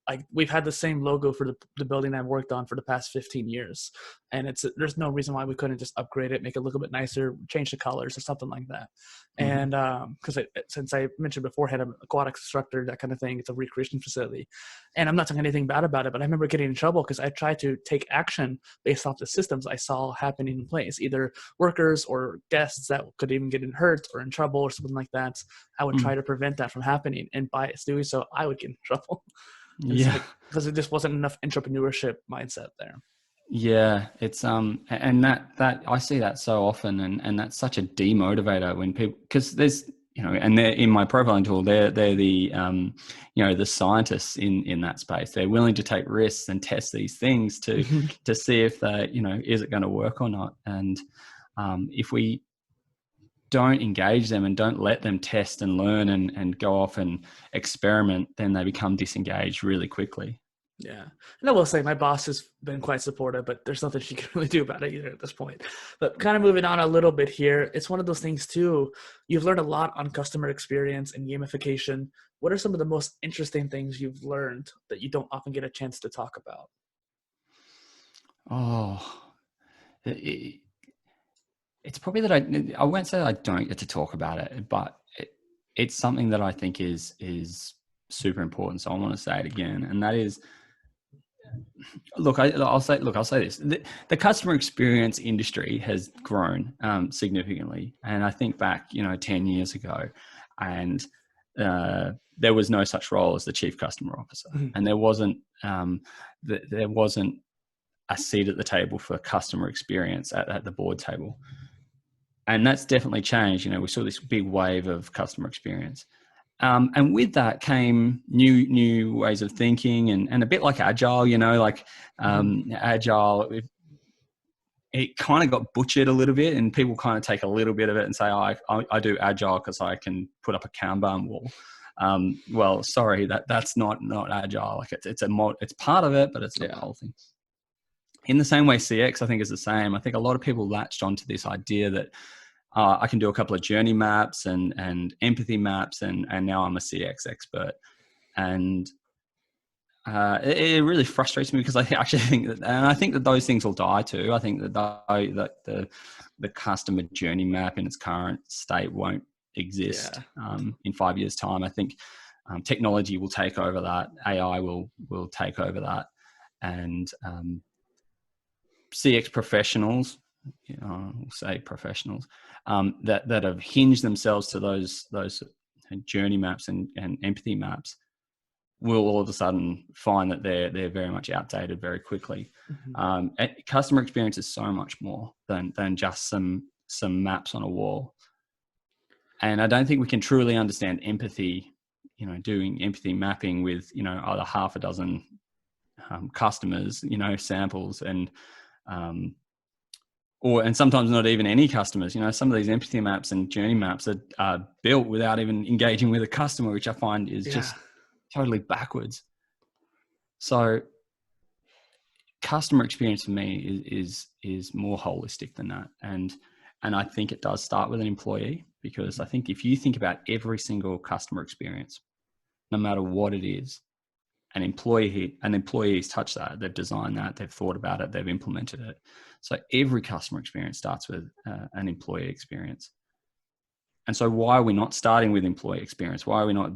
Like, we've had the same logo for the building I've worked on for the past 15 years. And there's no reason why we couldn't just upgrade it, make it look a bit nicer, change the colors or something like that. And because since I mentioned beforehand, I'm an aquatics instructor, that kind of thing, it's a recreation facility. And I'm not saying anything bad about it, but I remember getting in trouble because I tried to take action based off the systems I saw happening in place, either workers or guests that could even get hurt or in trouble or something like that. I would try to prevent that from happening. And by doing so, I would get in trouble. Because it just wasn't enough entrepreneurship mindset there. Yeah, it's and that I see that so often, and that's such a demotivator when people, because there's and they're in my profiling tool, they're the the scientists in that space. They're willing to take risks and test these things to see if they is it going to work or not. And if we don't engage them and don't let them test and learn and go off and experiment, then they become disengaged really quickly. Yeah. And I will say my boss has been quite supportive, but there's nothing she can really do about it either at this point. But kind of moving on a little bit here, it's one of those things too. You've learned a lot on customer experience and gamification. What are some of the most interesting things you've learned that you don't often get a chance to talk about? It's probably that I won't say that I don't get to talk about it, but it's something that I think is super important. So I want to say it again, and that is, I'll say this: the customer experience industry has grown significantly, and I think back 10 years ago, and there was no such role as the chief customer officer, and there wasn't a seat at the table for customer experience at the board table. And that's definitely changed. We saw this big wave of customer experience. And with that came new ways of thinking and a bit like agile, agile, it kind of got butchered a little bit, and people kind of take a little bit of it and say, I do agile because I can put up a Kanban wall. Well, sorry, that's not agile. Like it's part of it, but it's not the whole thing. In the same way, CX, I think, is the same. I think a lot of people latched onto this idea that I can do a couple of journey maps and empathy maps, and now I'm a CX expert. And it really frustrates me because I actually think that, and I think that those things will die too. I think that the customer journey map in its current state won't exist Yeah. in 5 years' time. I think technology will take over that. AI will take over that, and CX professionals, we'll say professionals, that have hinged themselves to those journey maps and empathy maps, will all of a sudden find that they're very much outdated very quickly. Customer experience is so much more than just some maps on a wall. And I don't think we can truly understand empathy, doing empathy mapping with, either half a dozen customers, samples, and sometimes not even any customers. Some of these empathy maps and journey maps are built without even engaging with a customer, which I find is just totally backwards. So customer experience for me is more holistic than that. And I think it does start with an employee, because I think if you think about every single customer experience, no matter what it is, an employee's touched that, they've designed that, they've thought about it, they've implemented it. So every customer experience starts with an employee experience. And so why are we not starting with employee experience? Why are we not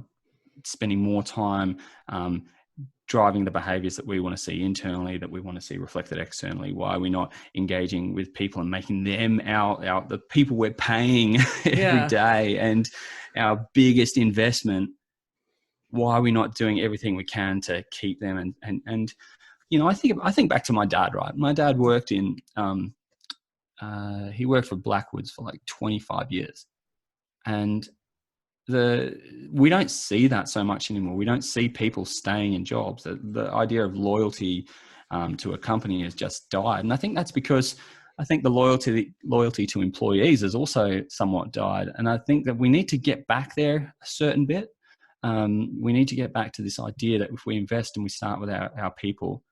spending more time driving the behaviors that we want to see internally, that we want to see reflected externally? Why are we not engaging with people and making them the people we're paying every day and our biggest investment? Why are we not doing everything we can to keep them? And I think back to my dad, right? My dad worked he worked for Blackwoods for like 25 years. And we don't see that so much anymore. We don't see people staying in jobs. The idea of loyalty to a company has just died. And I think that's because I think the loyalty to employees has also somewhat died. And I think that we need to get back there a certain bit. We need to get back to this idea that if we invest and we start with our people,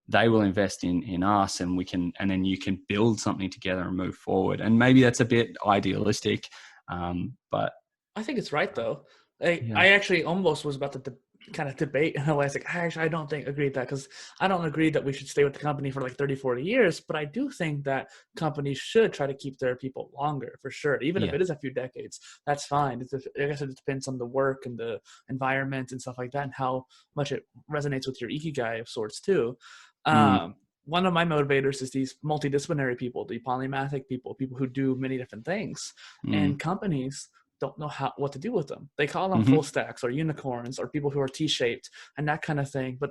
they will invest in us, and then you can build something together and move forward. And maybe that's a bit idealistic, but I think it's right though. I actually almost was about to kind of debate in a way. It's like, I don't agree with that, because I don't agree that we should stay with the company for like 30, 40 years, but I do think that companies should try to keep their people longer, for sure. Even if it is a few decades, that's fine. I guess it depends on the work and the environment and stuff like that, and how much it resonates with your ikigai of sorts too. One of my motivators is these multidisciplinary people, the polymathic people who do many different things, and companies don't know what to do with them. They call them full stacks or unicorns or people who are T-shaped and that kind of thing. But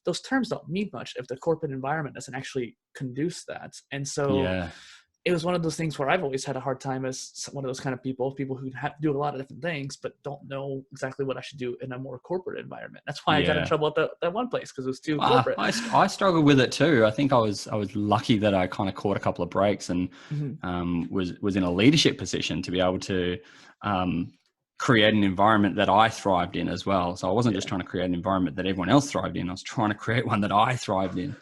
those terms don't mean much if the corporate environment doesn't actually conduce that. And so it was one of those things where I've always had a hard time as one of those kind of people who do a lot of different things, but don't know exactly what I should do in a more corporate environment. That's why I got in trouble at that one place, because it was too corporate. I struggled with it too. I think I was lucky that I kind of caught a couple of breaks and was in a leadership position to be able to create an environment that I thrived in as well. So I wasn't just trying to create an environment that everyone else thrived in. I was trying to create one that I thrived in.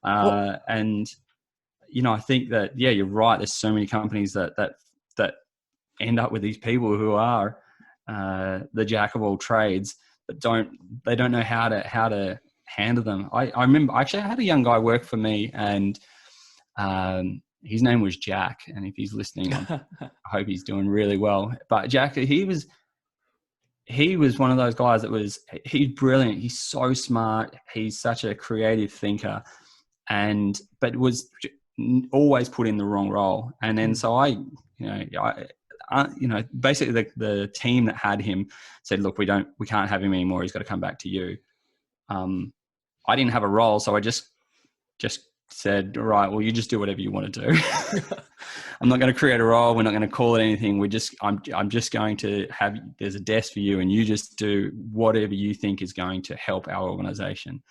And I think that, you're right. There's so many companies that end up with these people who are the jack of all trades, but they don't know how to handle them. I remember actually I had a young guy work for me, and his name was Jack. And if he's listening, I hope he's doing really well. But Jack, he was one of those guys he's brilliant. He's so smart. He's such a creative thinker, but was always put in the wrong role. And then so basically the team that had him said, look, we can't have him anymore. He's got to come back to you. I didn't have a role, so I just said, all right, well, you just do whatever you want to do. I'm not going to create a role. We're not going to call it anything. I'm just going to there's a desk for you, and you just do whatever you think is going to help our organization.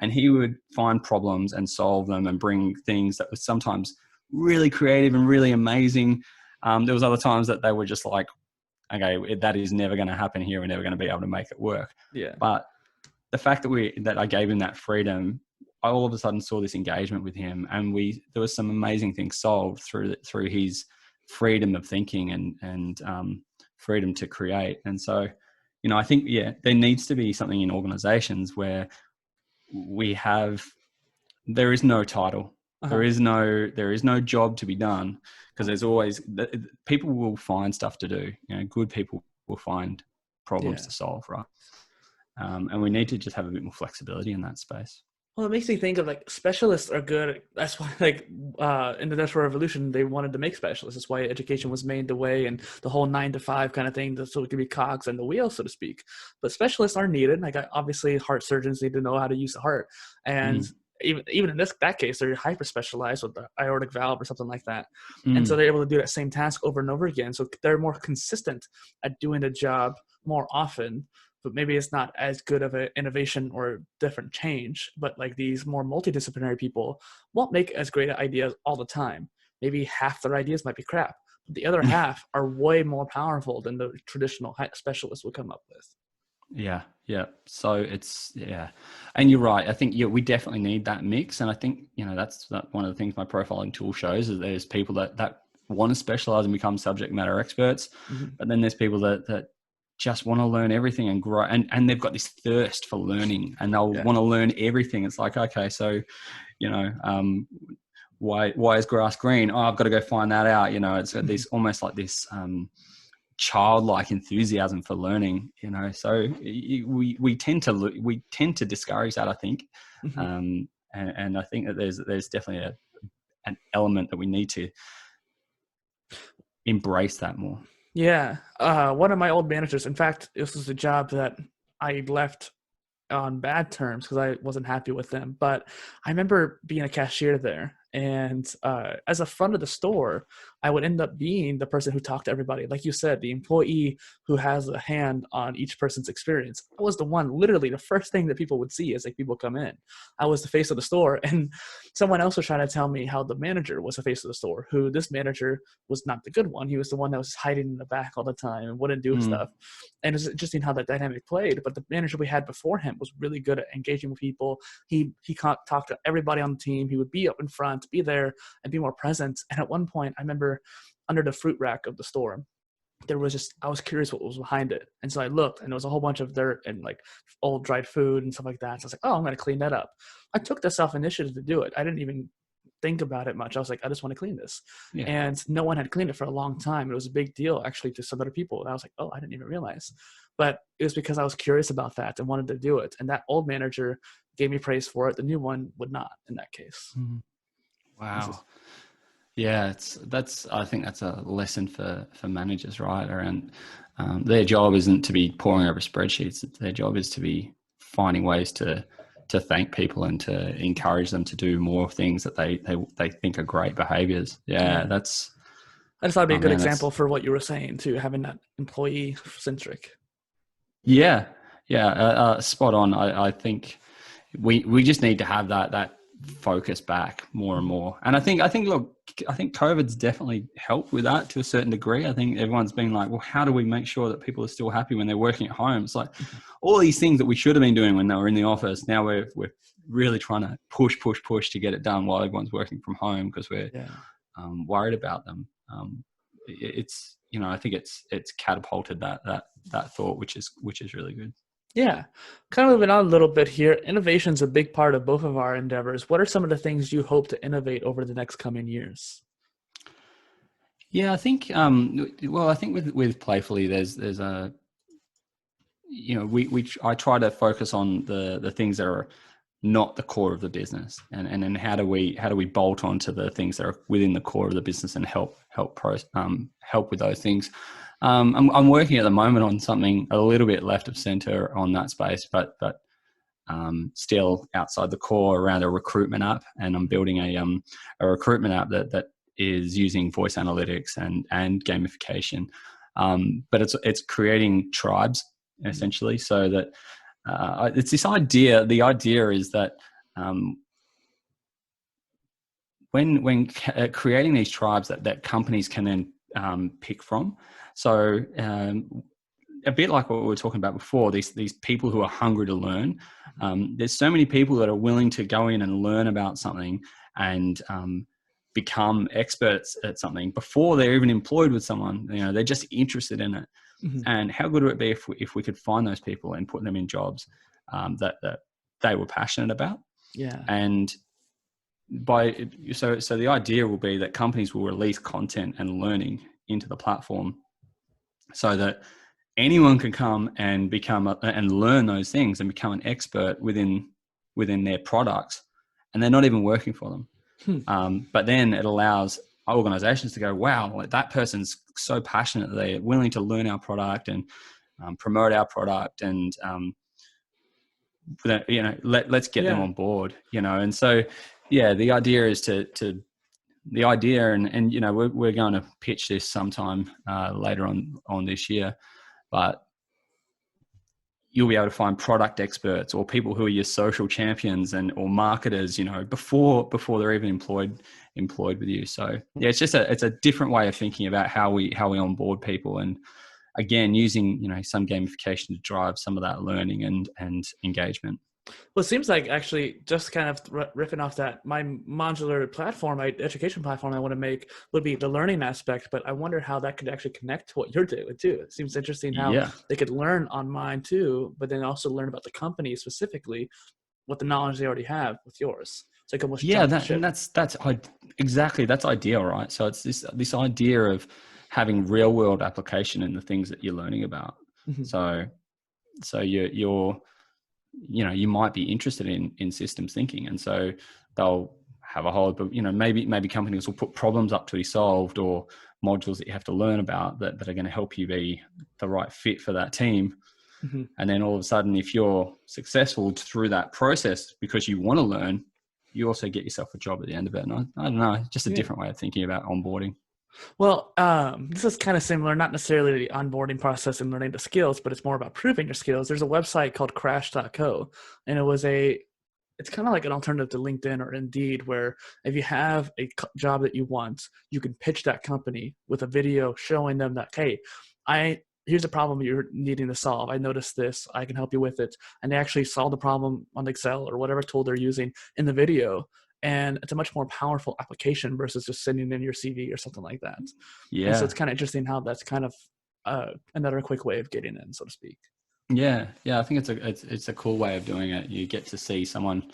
And he would find problems and solve them and bring things that were sometimes really creative and really amazing. There was other times that they were just like, okay, that is never going to happen here. We're never going to be able to make it work. Yeah. But the fact that I gave him that freedom, I all of a sudden saw this engagement with him, and there was some amazing things solved through his freedom of thinking and freedom to create. And so, I think, there needs to be something in organizations where there is no title. There Uh-huh. is no job to be done, because there's always people will find stuff to do. Good people will find problems Yeah. to solve, right? And we need to just have a bit more flexibility in that space. Well, it makes me think of like specialists are good. That's why, like, in the Industrial Revolution, they wanted to make specialists. That's why education was made the way, and the whole 9 to 5 kind of thing, so it could be cogs and the wheel, so to speak. But specialists are needed. Like, obviously, heart surgeons need to know how to use the heart, and Mm. even in that case, they're hyper specialized with the aortic valve or something like that, and so Mm. they're able to do that same task over and over again. So they're more consistent at doing the job more often, but maybe it's not as good of an innovation or different change. But like these more multidisciplinary people won't make as great ideas all the time. Maybe half their ideas might be crap, but the other half are way more powerful than the traditional specialists would come up with. Yeah. So and you're right. I think we definitely need that mix, and I think that's one of the things my profiling tool shows is there's people that want to specialize and become subject matter experts, Mm-hmm. but then there's people that just want to learn everything and grow, and they've got this thirst for learning, and they'll Yeah. want to learn everything. It's like, okay, so why is grass green? Oh, I've got to go find that out. It's this almost like this childlike enthusiasm for learning. So we tend to discourage that, I think. Mm-hmm. And I think that there's definitely an element that we need to embrace that more. Yeah. One of my old managers, in fact, this was a job that I left on bad terms because I wasn't happy with them. But I remember being a cashier there, and as a front of the store, I would end up being the person who talked to everybody. Like you said, the employee who has a hand on each person's experience. I was the one, literally, the first thing that people would see as like people come in. I was the face of the store, and someone else was trying to tell me how the manager was the face of the store. Who this manager was not the good one. He was the one that was hiding in the back all the time and wouldn't do stuff. And it's interesting how that dynamic played. But the manager we had before him was really good at engaging with people. He talked to everybody on the team. He would be up in front, be there, and be more present. And at one point, I remember under the fruit rack of the store, there was just, I was curious what was behind it. And so I looked, and there was a whole bunch of dirt and like old dried food and stuff like that. So I was like, oh, I'm going to clean that up. I took the self-initiative to do it. I didn't even think about it much. I was like, I just want to clean this. Yeah. And no one had cleaned it for a long time. It was a big deal actually to some other people. And I was like, oh, I didn't even realize. But it was because I was curious about that and wanted to do it. And that old manager gave me praise for it. The new one would not in that case. Wow. Yeah, I think that's a lesson for managers, right? Around their job isn't to be poring over spreadsheets. Their job is to be finding ways to thank people and to encourage them to do more things that they think are great behaviors. Yeah. That's, I just thought it'd be a good man, example for what you were saying too, having that employee centric. Yeah. Spot on. I think we just need to have that focus back more and more. And I think COVID's definitely helped with that to a certain degree. I think everyone's been like, well, how do we make sure that people are still happy when they're working at home? It's like all these things that we should have been doing when they were in the office. Now we're really trying to push to get it done while everyone's working from home because we're worried about them. I think it's catapulted that thought, which is really good. Yeah. Kind of moving on a little bit here. Innovation is a big part of both of our endeavors. What are some of the things you hope to innovate over the next coming years? Yeah, I think with PLAYFULLi, there's a I try to focus on the things that are not the core of the business, and then how do we bolt onto the things that are within the core of the business and help with those things. I'm working at the moment on something a little bit left of center on that space, but still outside the core around a recruitment app, and I'm building a recruitment app that is using voice analytics and gamification, but it's creating tribes essentially, so that it's this idea. The idea is that when creating these tribes that companies can then pick from. So a bit like what we were talking about before, these people who are hungry to learn. There's so many people that are willing to go in and learn about something and become experts at something before they're even employed with someone. They're just interested in it. Mm-hmm. And how good would it be if we could find those people and put them in jobs that they were passionate about? Yeah. And so the idea will be that companies will release content and learning into the platform so that anyone can come and and learn those things and become an expert within their products, and they're not even working for them. But then it allows organizations to go, wow, like that person's so passionate, they're willing to learn our product and promote our product, and let's get them on board, and so the idea is the idea, and we're going to pitch this sometime later on this year, but you'll be able to find product experts or people who are your social champions or marketers, before they're even employed with you. So it's a different way of thinking about how we onboard people, and again, using some gamification to drive some of that learning and engagement. Well, it seems like actually just kind of riffing off that, my modular platform, my education platform I want to make would be the learning aspect, but I wonder how that could actually connect to what you're doing too. It seems interesting how they could learn on mine too, but then also learn about the company specifically, what the knowledge they already have with yours. It's like almost that's ideal, right? So it's this idea of having real world application in the things that you're learning about. So you might be interested in systems thinking, and so they'll have a whole, but maybe companies will put problems up to be solved or modules that you have to learn about that are going to help you be the right fit for that team. And then all of a sudden, if you're successful through that process because you want to learn, you also get yourself a job at the end of it. And I don't know, just a different way of thinking about onboarding. Well, this is kind of similar, not necessarily the onboarding process and learning the skills, but it's more about proving your skills. There's a website called crash.co, and it's kind of like an alternative to LinkedIn or Indeed, where if you have a job that you want, you can pitch that company with a video showing them that, hey, here's a problem you're needing to solve. I noticed this. I can help you with it. And they actually solve the problem on Excel or whatever tool they're using in the video. And it's a much more powerful application versus just sending in your CV or something like that. Yeah. And so it's kind of interesting how that's kind of another quick way of getting in, so to speak. Yeah. I think it's a cool way of doing it. You get to see someone,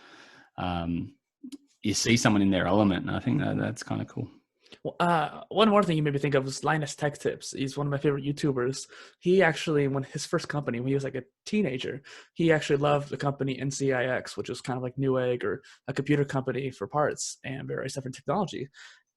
in their element, and I think that's kind of cool. One more thing you made me think of was Linus Tech Tips. He's one of my favorite YouTubers. He actually, when his first company, when he was like a teenager, he actually loved the company NCIX, which was kind of like Newegg or a computer company for parts and various different technology.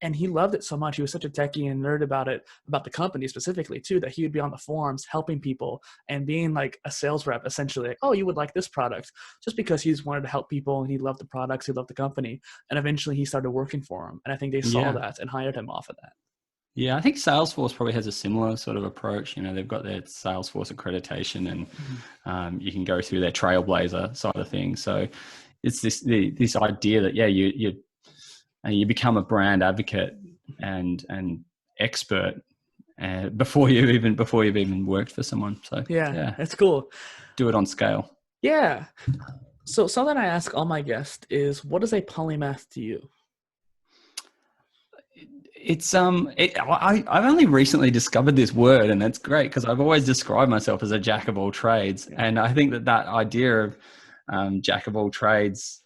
And he loved it so much. He was such a techie and nerd about it, about the company specifically too, that he would be on the forums helping people and being like a sales rep, essentially. Like, oh, you would like this product, just because he just wanted to help people and he loved the products, he loved the company. And eventually he started working for him. And I think they saw that and hired him off of that. Yeah, I think Salesforce probably has a similar sort of approach. They've got their Salesforce accreditation, and you can go through their Trailblazer side of things. So it's this idea that you become a brand advocate and expert before you've even worked for someone. So yeah, that's cool. Do it on scale. Yeah. So something I ask all my guests is, what is a polymath to you? It's I've only recently discovered this word, and that's great because I've always described myself as a jack of all trades, and I think that idea of jack of all trades,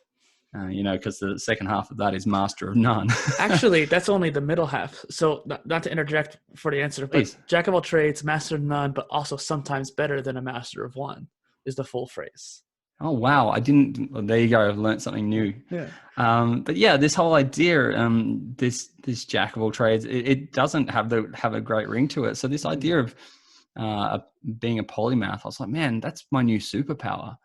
because the second half of that is master of none. Actually, that's only the middle half. So not to interject for the answer, but please. Jack of all trades, master of none, but also sometimes better than a master of one is the full phrase. Oh, wow. I didn't, well, there you go. I've learned something new. Yeah. But yeah, this whole idea, this jack of all trades, it doesn't have a great ring to it. So this idea of being a polymath, I was like, man, that's my new superpower.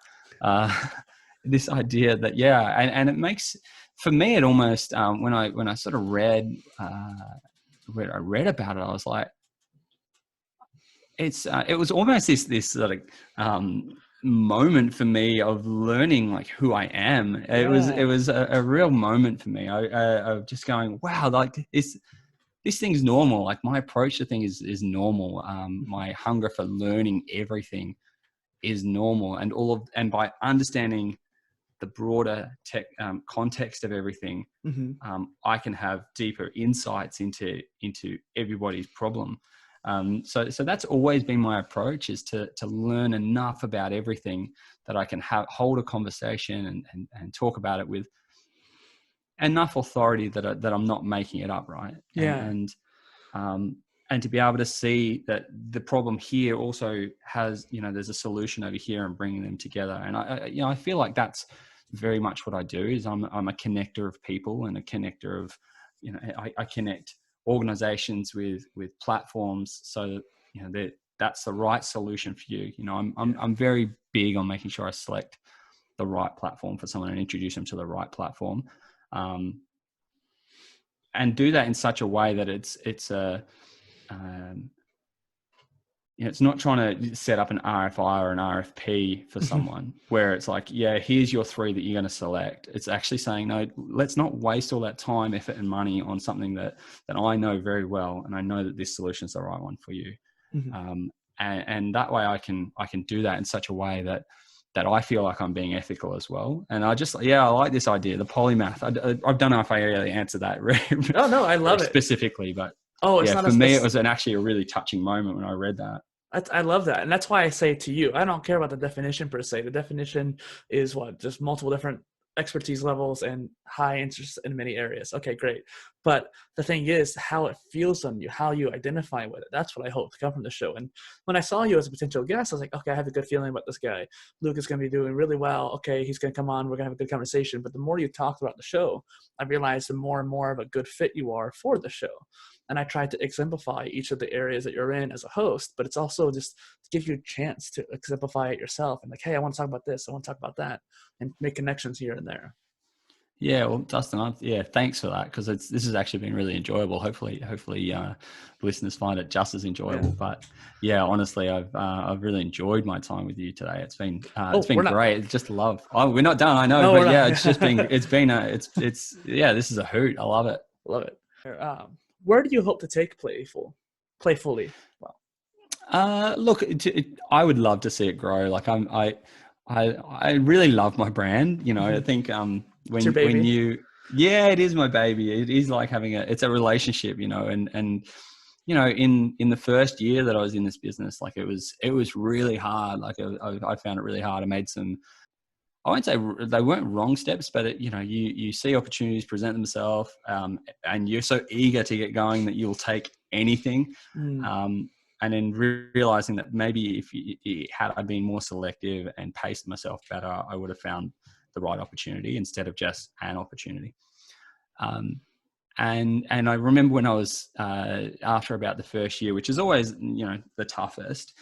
This idea that, and it makes, for me, it almost, when I sort of read about it, I was like, it was almost this sort of, moment for me of learning like who I am. It was a real moment for me. Of just going, wow, like this thing's normal. Like my approach to things is normal. My hunger for learning everything is normal, and by understanding the broader tech context of everything, I can have deeper insights into everybody's problem. So that's always been my approach, is to learn enough about everything that I can hold a conversation and talk about it with enough authority that I'm not making it up, right? Yeah. And to be able to see that the problem here also has, there's a solution over here, and bringing them together. And I feel like that's very much what I do. Is I'm a connector of people, and a connector of, I connect organizations with platforms, so that that's the right solution for you. I'm very big on making sure I select the right platform for someone and introduce them to the right platform, and do that in such a way that it's not trying to set up an RFI or an RFP for someone where it's like, yeah, here's your 3 that you're going to select. It's actually saying, no, let's not waste all that time, effort, and money on something that I know very well, and I know that this solution is the right one for you. And that way I can do that in such a way that I feel like I'm being ethical as well. And I like this idea, the polymath. I don't know if I really answered that Oh no, I love it specifically, but it's not for me, it was actually a really touching moment when I read that. I love that. And that's why I say to you, I don't care about the definition per se. The definition is just multiple different expertise levels and high interest in many areas. Okay, great. But the thing is how it feels on you, how you identify with it. That's what I hope to come from the show. And when I saw you as a potential guest, I was like, okay, I have a good feeling about this guy. Luke is going to be doing really well. Okay, he's going to come on. We're going to have a good conversation. But the more you talked about the show, I realized the more and more of a good fit you are for the show. And I tried to exemplify each of the areas that you're in as a host, but it's also just to give you a chance to exemplify it yourself and like, hey, I want to talk about this, I want to talk about that, and make connections here and there. Yeah, well, Dustin, thanks for that, because this has actually been really enjoyable. Hopefully, listeners find it just as enjoyable. Yeah. But yeah, honestly, I've really enjoyed my time with you today. It's been great. It's just love. Oh, we're not done, I know, but yeah, it's just been this is a hoot. I love it. Love it. Where do you hope to take PLAYFULLi? Wow. Look, I would love to see it grow. Like I really love my brand. I think when it is my baby. It is like it's a relationship, and in the first year that I was in this business, like it was really hard. Like I found it really hard. I made some, I won't say they weren't wrong steps, but you see opportunities present themselves, and you're so eager to get going that you'll take anything. And then realizing that maybe had I been more selective and paced myself better, I would have found the right opportunity instead of just an opportunity. And I remember when I was after about the first year, which is always the toughest,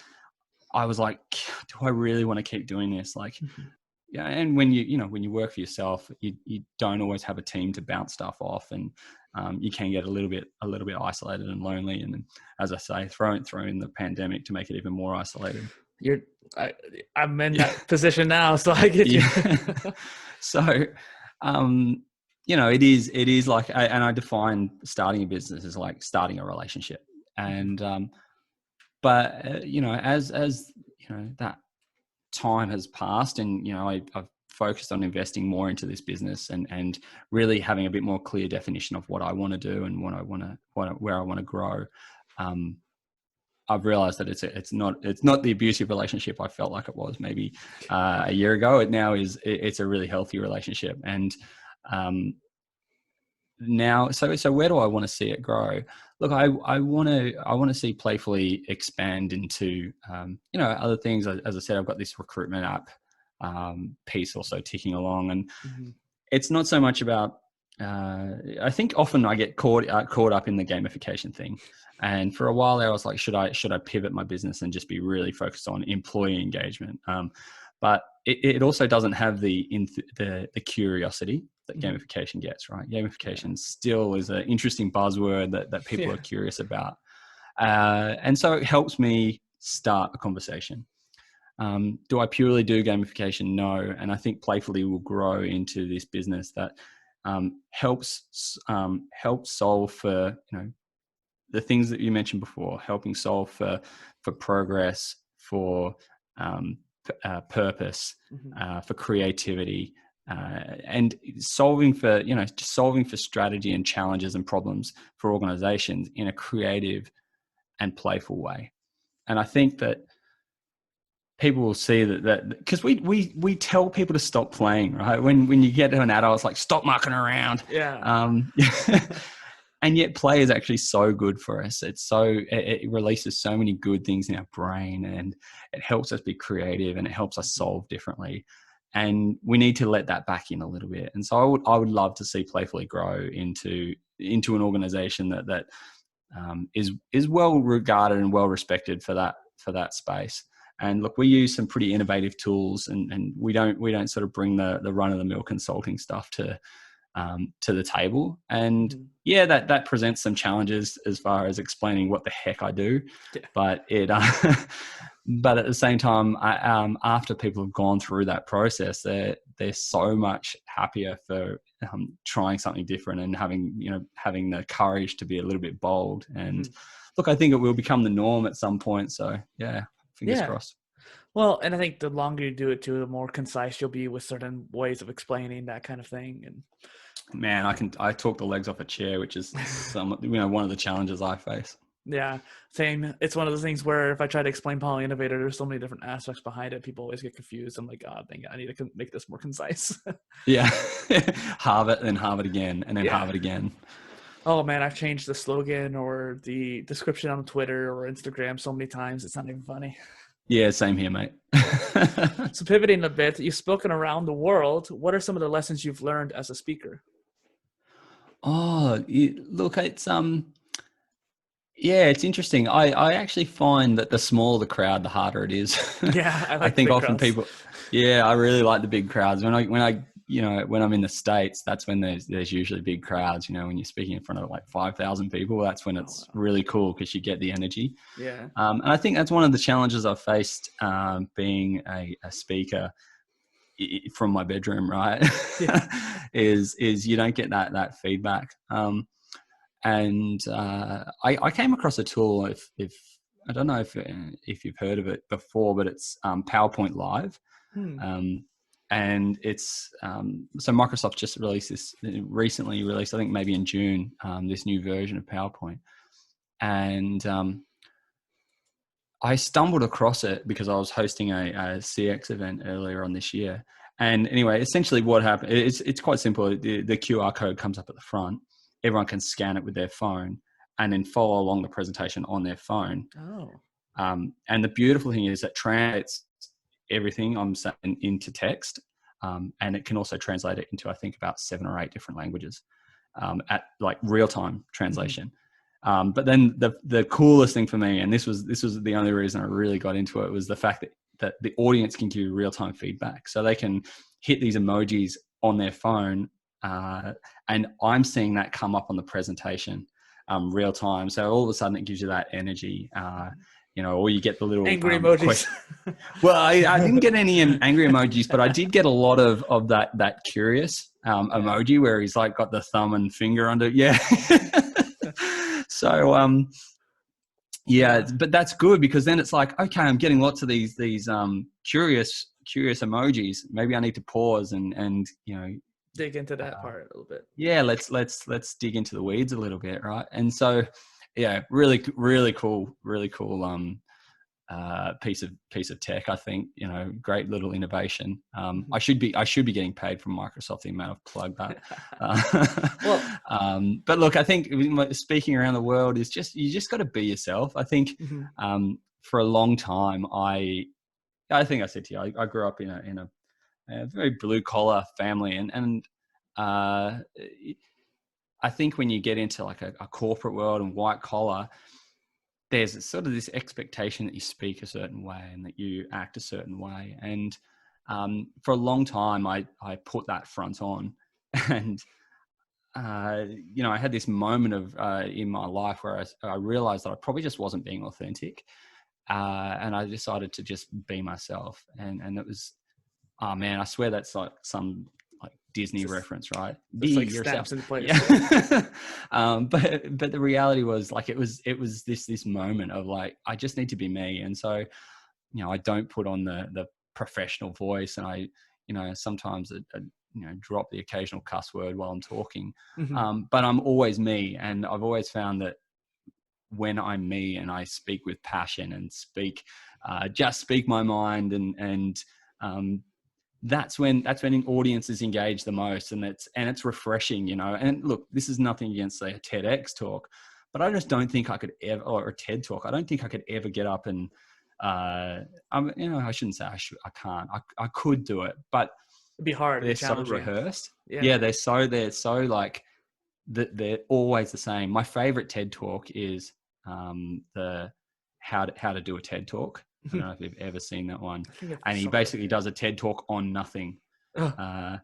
I was like, do I really want to keep doing this? Like, yeah. And when you work for yourself, you don't always have a team to bounce stuff off, and you can get a little bit isolated and lonely. And then, as I say, throw in the pandemic to make it even more isolated. I'm in that position now, so I get you. So, it is like, and I define starting a business as like starting a relationship. And but as that time has passed, and I've focused on investing more into this business and really having a bit more clear definition of what I want to do and where I want to grow. I've realized that it's not the abusive relationship I felt like it was maybe a year ago. It's a really healthy relationship. And now, so where do I want to see it grow? Look, I want to see PLAYFULLi expand into other things. As I said, I've got this recruitment app piece also ticking along, and it's not so much about. I think often I get caught up in the gamification thing, and for a while there I was like, should I pivot my business and just be really focused on employee engagement? But it also doesn't have the curiosity that gamification gets, right? Gamification still is an interesting buzzword that people are curious about. And so it helps me start a conversation. Do I purely do gamification? No. And I think PLAYFULLi will grow into this business that helps solve for, the things that you mentioned before, helping solve for progress, for purpose, for creativity, and solving for strategy and challenges and problems for organizations in a creative and playful way. And I think that people will see that because we tell people to stop playing, right? When you get to an adult, it's like, stop mucking around. Yeah. And yet play is actually so good for us. It releases so many good things in our brain, and it helps us be creative, and it helps us solve differently. And we need to let that back in a little bit. And so I would love to see Playfully grow into an organization that is well regarded and well respected for that space. And look, we use some pretty innovative tools, and we don't sort of bring the run of the mill consulting stuff to the table. And yeah, that presents some challenges as far as explaining what the heck I do. Yeah. But but at the same time, after people have gone through that process, they're so much happier for trying something different and having the courage to be a little bit bold. And look, I think it will become the norm at some point. So yeah, fingers crossed. Well, and I think the longer you do it too, the more concise you'll be with certain ways of explaining that kind of thing. And man, I talk the legs off a chair, which is one of the challenges I face. Yeah, same. It's one of those things where if I try to explain PolyInnovator, there's so many different aspects behind it. People always get confused. I'm like, God, dang it, I need to make this more concise. Yeah, halve it, then halve it again, and then halve it again. Oh man, I've changed the slogan or the description on Twitter or Instagram so many times, it's not even funny. Yeah, same here, mate. So pivoting a bit, you've spoken around the world. What are some of the lessons you've learned as a speaker? Oh, look, it's yeah, it's interesting. I actually find that the smaller the crowd, the harder it is. Yeah, I think often crowds. people. Yeah, I really like the big crowds. When I'm in the States, that's when there's usually big crowds. When you're speaking in front of like 5,000 people, that's when it's really cool because you get the energy. Yeah. And I think that's one of the challenges I've faced being a speaker from my bedroom, right? Yeah. is you don't get that feedback. And I came across a tool. If I don't know if you've heard of it before, but it's PowerPoint Live. And it's so Microsoft just recently released, I think maybe in June, this new version of PowerPoint. And I stumbled across it because I was hosting a CX event earlier on this year. And anyway, essentially what happened, it's quite simple. The QR code comes up at the front. Everyone can scan it with their phone and then follow along the presentation on their phone. Oh. And the beautiful thing is that translates everything I'm saying into text. And it can also translate it into, I think, about 7 or 8 different languages at like real-time translation. But then the coolest thing for me, and this was the only reason I really got into it, was the fact that the audience can give you real-time feedback. So they can hit these emojis on their phone, and I'm seeing that come up on the presentation real time. So all of a sudden it gives you that energy, or you get the little angry emojis. Well, I didn't get any angry emojis, but I did get a lot of that curious emoji where he's like got the thumb and finger under. Yeah. So, but that's good because then it's like, okay, I'm getting lots of these curious emojis. Maybe I need to pause and dig into that part a little bit. Yeah, let's dig into the weeds a little bit, right? And so, yeah, really cool piece of tech. I think great little innovation. I should be getting paid from Microsoft the amount I've plugged that. But look, I think speaking around the world is you just got to be yourself. I think for a long time, I think I said to you, I grew up in a very blue collar family, and I think when you get into like a corporate world and white collar, there's sort of this expectation that you speak a certain way and that you act a certain way. And for a long time, I put that front on. And, I had this moment in my life where I realized that I probably just wasn't being authentic. And I decided to just be myself. And it was, oh man, I swear that's like some Disney reference, right? Be yourself. Yeah. But the reality was like it was this moment of like I just need to be me, and so I don't put on the professional voice, and I sometimes drop the occasional cuss word while I'm talking, but I'm always me, and I've always found that when I'm me and I speak with passion and just speak my mind, and that's when audiences engage the most, and it's refreshing, And look, this is nothing against, say, a TEDx talk, but I just don't think I could ever, or a TED talk, I don't think I could ever get up and I shouldn't say I can't. I could do it, but It'd be hard. they're It'd be so challenging. rehearsed. Yeah. Yeah, they're so like they're always the same. My favorite TED talk is the how to do a TED talk. I don't know if you've ever seen that one. And he basically does a TED talk on nothing. Oh.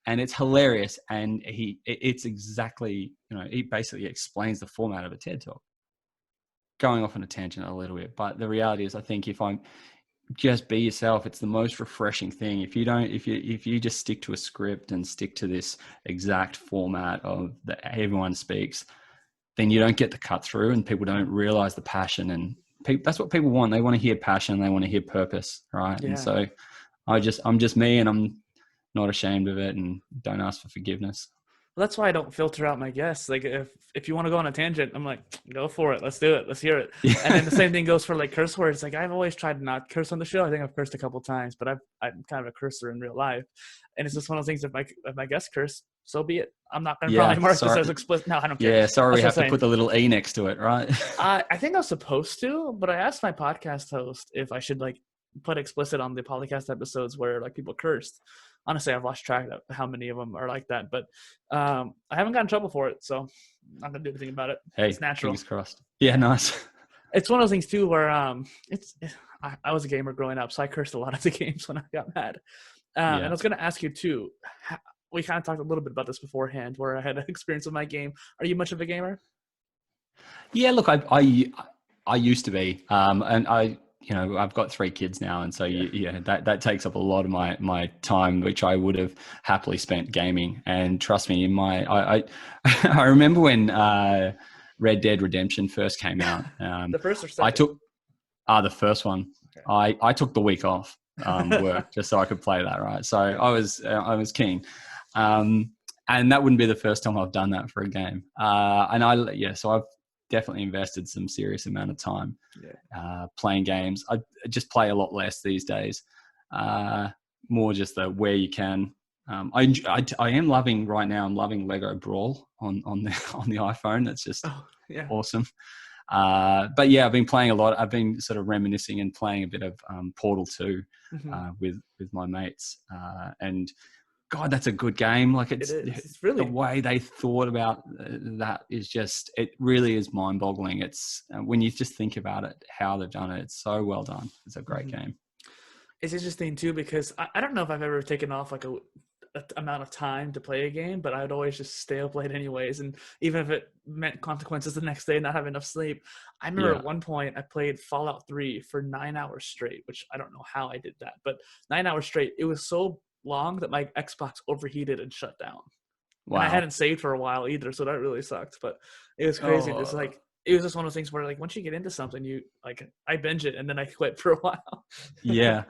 And it's hilarious. And it's exactly, he basically explains the format of a TED talk. Going off on a tangent a little bit, but the reality is, I think if I'm just be yourself, it's the most refreshing thing. If you just stick to a script and stick to this exact format of that everyone speaks, then you don't get the cut through, and people don't realize the passion. And that's what people want. They want to hear passion. They want to hear purpose, right? Yeah. And so I'm just me, and I'm not ashamed of it, and don't ask for forgiveness. Well, that's why I don't filter out my guests. Like if you want to go on a tangent, I'm like, go for it. Let's do it. Let's hear it. Yeah. And then the same thing goes for like curse words. Like I've always tried to not curse on the show. I think I've cursed a couple times, but I'm kind of a cursor in real life. And it's just one of those things. If my guests curse, so be it. I'm not going to probably mark this as explicit. No, I don't care. Yeah, sorry, we have to put the little E next to it, right? I think I was supposed to, but I asked my podcast host if I should like put explicit on the podcast episodes where like people cursed. Honestly, I've lost track of how many of them are like that, but I haven't gotten in trouble for it, so I'm not gonna do anything about it. Hey, it's natural. Fingers crossed. Yeah, nice. It's one of those things too where I was a gamer growing up, so I cursed a lot of the games when I got mad. And I was gonna ask you too. We kind of talked a little bit about this beforehand, where I had an experience with my game. Are you much of a gamer? Yeah, look, I used to be, and I've got 3 kids now, and so that takes up a lot of my time, which I would have happily spent gaming. And trust me, I remember when Red Dead Redemption first came out. The first or second? I took the first one. Okay. I took the week off work just so I could play that. Right, so I was keen. And that wouldn't be the first time I've done that for a game. So I've definitely invested some serious amount of time playing games. I just play a lot less these days. More just the where you can. I am loving right now. I'm loving Lego Brawl on the iPhone. That's just awesome. But yeah, I've been playing a lot. I've been sort of reminiscing and playing a bit of Portal 2 with my mates. And God, that's a good game. Like it's really the way they thought about that is just, it really is mind boggling. It's when you just think about it, how they've done it. It's so well done. It's a great game. It's interesting too, because I don't know if I've ever taken off like a amount of time to play a game, but I would always just stay up late anyways. And even if it meant consequences the next day, not have enough sleep. I remember at one point I played Fallout 3 for 9 hours straight, which I don't know how I did that, but 9 hours straight. It was so long that my Xbox overheated and shut down. Wow. And I hadn't saved for a while either, so that really sucked. But it was crazy. It's like it was just one of those things where like once you get into something, you like I binge it and then I quit for a while. Yeah,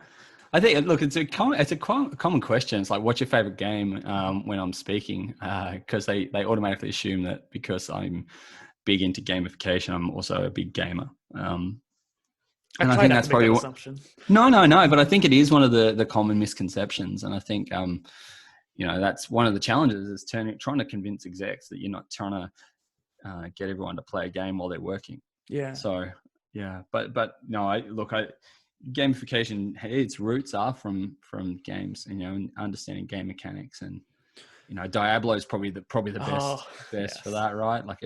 I think look, it's a common question. It's like, what's your favorite game when I'm speaking? Because they automatically assume that because I'm big into gamification, I'm also a big gamer. And I think that's probably what. No, but I think it is one of the common misconceptions, and I think that's one of the challenges is trying to convince execs that you're not trying to get everyone to play a game while they're working. Yeah. So yeah, but no, gamification, its roots are from games, and understanding game mechanics, and Diablo is probably the best for that, right? Like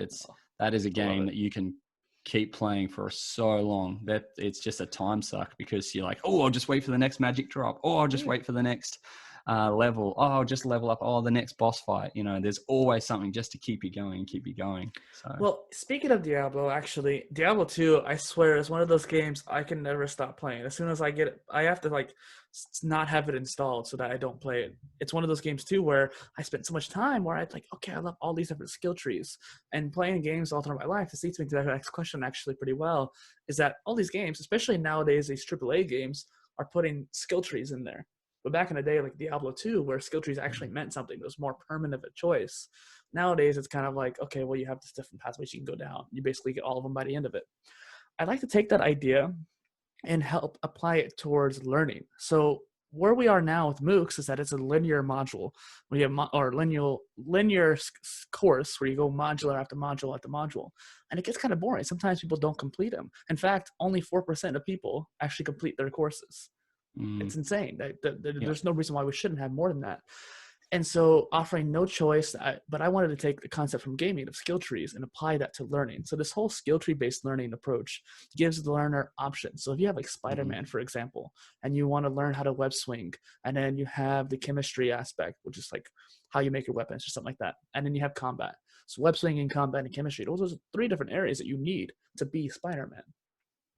that is a game that you can keep playing for so long that it's just a time suck, because you're like, oh, I'll just wait for the next magic drop. Oh, I'll just wait for the next level. Oh, I'll just level up. Oh, the next boss fight. There's always something just to keep you going. So. Well, speaking of Diablo, actually, Diablo 2, I swear, is one of those games I can never stop playing. As soon as I get it, I have to not have it installed so that I don't play it. It's one of those games too where I spent so much time where I'd like, okay, I love all these different skill trees, and playing games all throughout my life. This leads me to that next question actually pretty well, is that all these games, especially nowadays, these AAA games, are putting skill trees in there. But back in the day, like Diablo 2, where skill trees actually meant something, it was more permanent of a choice. Nowadays, it's kind of like, okay, well, you have this different pathways you can go down. You basically get all of them by the end of it. I'd like to take that idea and help apply it towards learning. So where we are now with MOOCs is that it's a linear module. We have or linear course where you go modular after module after module, and it gets kind of boring. Sometimes people don't complete them. In fact, only 4% of people actually complete their courses. It's insane. There's no reason why we shouldn't have more than that. And so offering no choice, but I wanted to take the concept from gaming of skill trees and apply that to learning. So this whole skill tree based learning approach gives the learner options. So if you have like Spider-Man, for example, and you want to learn how to web swing, and then you have the chemistry aspect, which is like how you make your weapons or something like that. And then you have combat. So web swinging, combat, and chemistry, those are 3 different areas that you need to be Spider-Man.